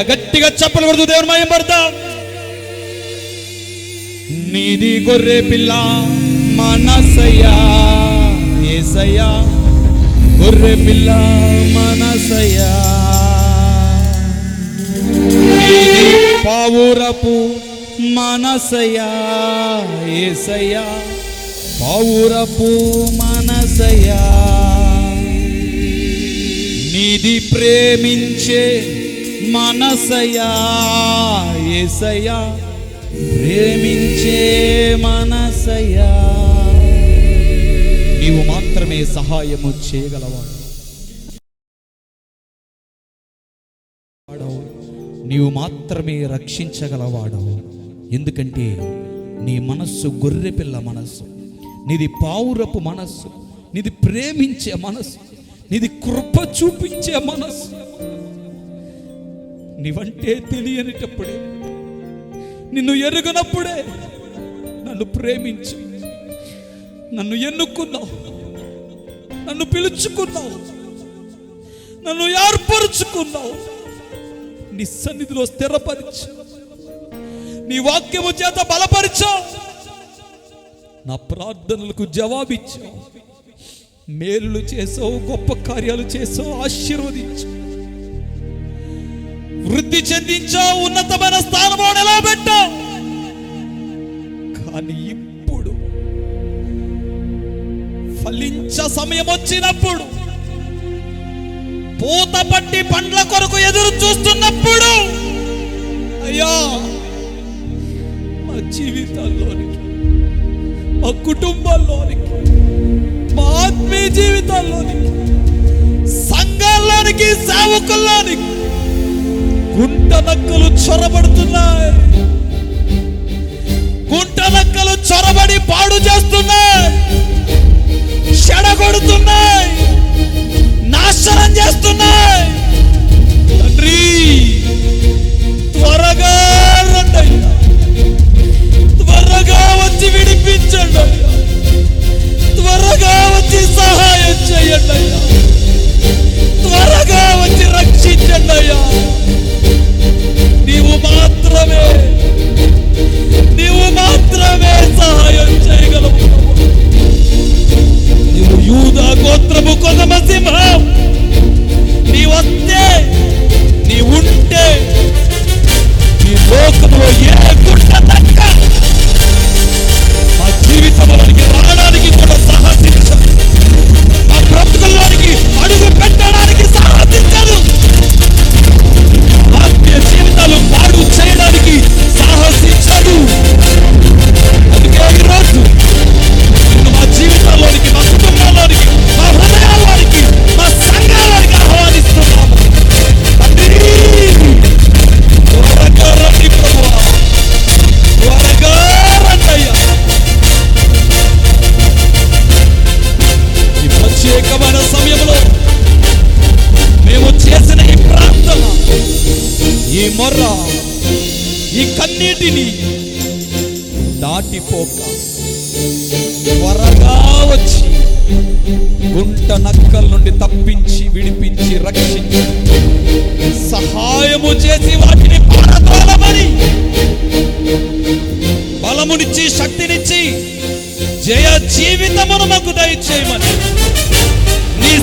గట్టిగా చప్పలు కొడుతూ దేవుని మహిమ పడతాం. నీది గొర్రె పిల్ల మనసయ్యా, యేసయ్యా, గొర్రె పిల్ల మనసయ్యా. నీది పావురపు మనసయ్యా, యేసయ్యా, పావురపు మనసయ్యా. నీది ప్రేమించే మనసయ్యా, యేసయ్యా, ప్రేమించే మనసయ్యా. నీవు మాత్రమే సహాయము చేయగలవాడు, నీవు మాత్రమే రక్షించగలవాడు. ఎందుకంటే నీ మనస్సు గొర్రెపిల్ల మనస్సు, నీది పావురపు మనస్సు, నీది ప్రేమించే మనస్సు, నీది కృప చూపించే మనస్సు. నీవంటే తెలియనిటప్పుడే, నిన్ను ఎరుగనప్పుడే నన్ను ప్రేమించు, నన్ను ఎన్నుకున్నావు, నన్ను పిలుచుకున్నావు, నన్ను ఏర్పరుచుకున్నావు, నీ సన్నిధిలో స్థిరపరిచు, నీ వాక్యము చేత బలపరిచావు, నా ప్రార్థనలకు జవాబిచ్చావు, మేలులు చేసావు, గొప్ప కార్యాలు చేసావు, ఆశీర్వదించు, వృద్ధి చెందించావు, ఉన్నతమైన స్థానంలో నిలబెట్టావు. కానీ ఇప్పుడు ఫలించ సమయం వచ్చినప్పుడు, పూత పట్టి పండ్ల కొరకు ఎదురు చూస్తున్నప్పుడు, అయ్యా మా జీవితాల్లోనికి, మా కుటుంబాల్లోనికి, మా ఆత్మీయ జీవితాల్లోనికి, సంఘాల్లోనికి, సేవకుల్లోనికి గుంట నక్కలు చొరబడుతున్నాయి. గుంట నక్కలు చొరబడి పాడు చేస్తున్నాయి, చెడగొడుతున్నాయి, నాశనం చేస్తున్నాయి. తండ్రి త్వరగా రండి అయ్యా, త్వరగా వచ్చి విడిపించండి అయ్యా, త్వరగా వచ్చి సహాయం చేయండి అయ్యా, త్వరగా వచ్చి రక్షించండి అయ్యా. నీవు మాత్రమే, నీవు మాత్రమే సహాయం చేయగలవు. నీవు యూదా గోత్రము కొదమ సింహం, నీ వస్తే, నీ ఉంటే, ఈ లోకంలో ఏ గుంట నక్క మా జీవితంలోనికి రావడానికి కూడా సాహసించదు, మా బ్రతుకుల్లోనికి అడుగు పెట్టడానికి సాహసించదు, ఆత్మీయ జీవితాలు పాడు చేయడానికి సాహసించదు. అందుకే ఈరోజు నిన్ను మా జీవితాల్లోనికి, మా కుటుంబాల్లోనికి, మా హృదయాల్లోనికి, మా సంఘాల్లోనికి ఆహ్వానిస్తున్నాము. త్వరగా రండి ప్రభువా, త్వరగా రండి అయ్యా. ఈ ప్రత్యేకమైన సమయంలో మేము చేసిన ఈ ప్రార్థన, ఈ మొర్ర, ఈ కన్నీటిని నా దాటిపోక త్వరగా వచ్చి గుంట నక్కల నుండి తప్పించి విడిపించి రక్షించి సహాయము చేసి వాటిని పారద్రోలమని బలమునిచ్చి శక్తినిచ్చి జయ జీవితమును మాకు దయచేయమని నీ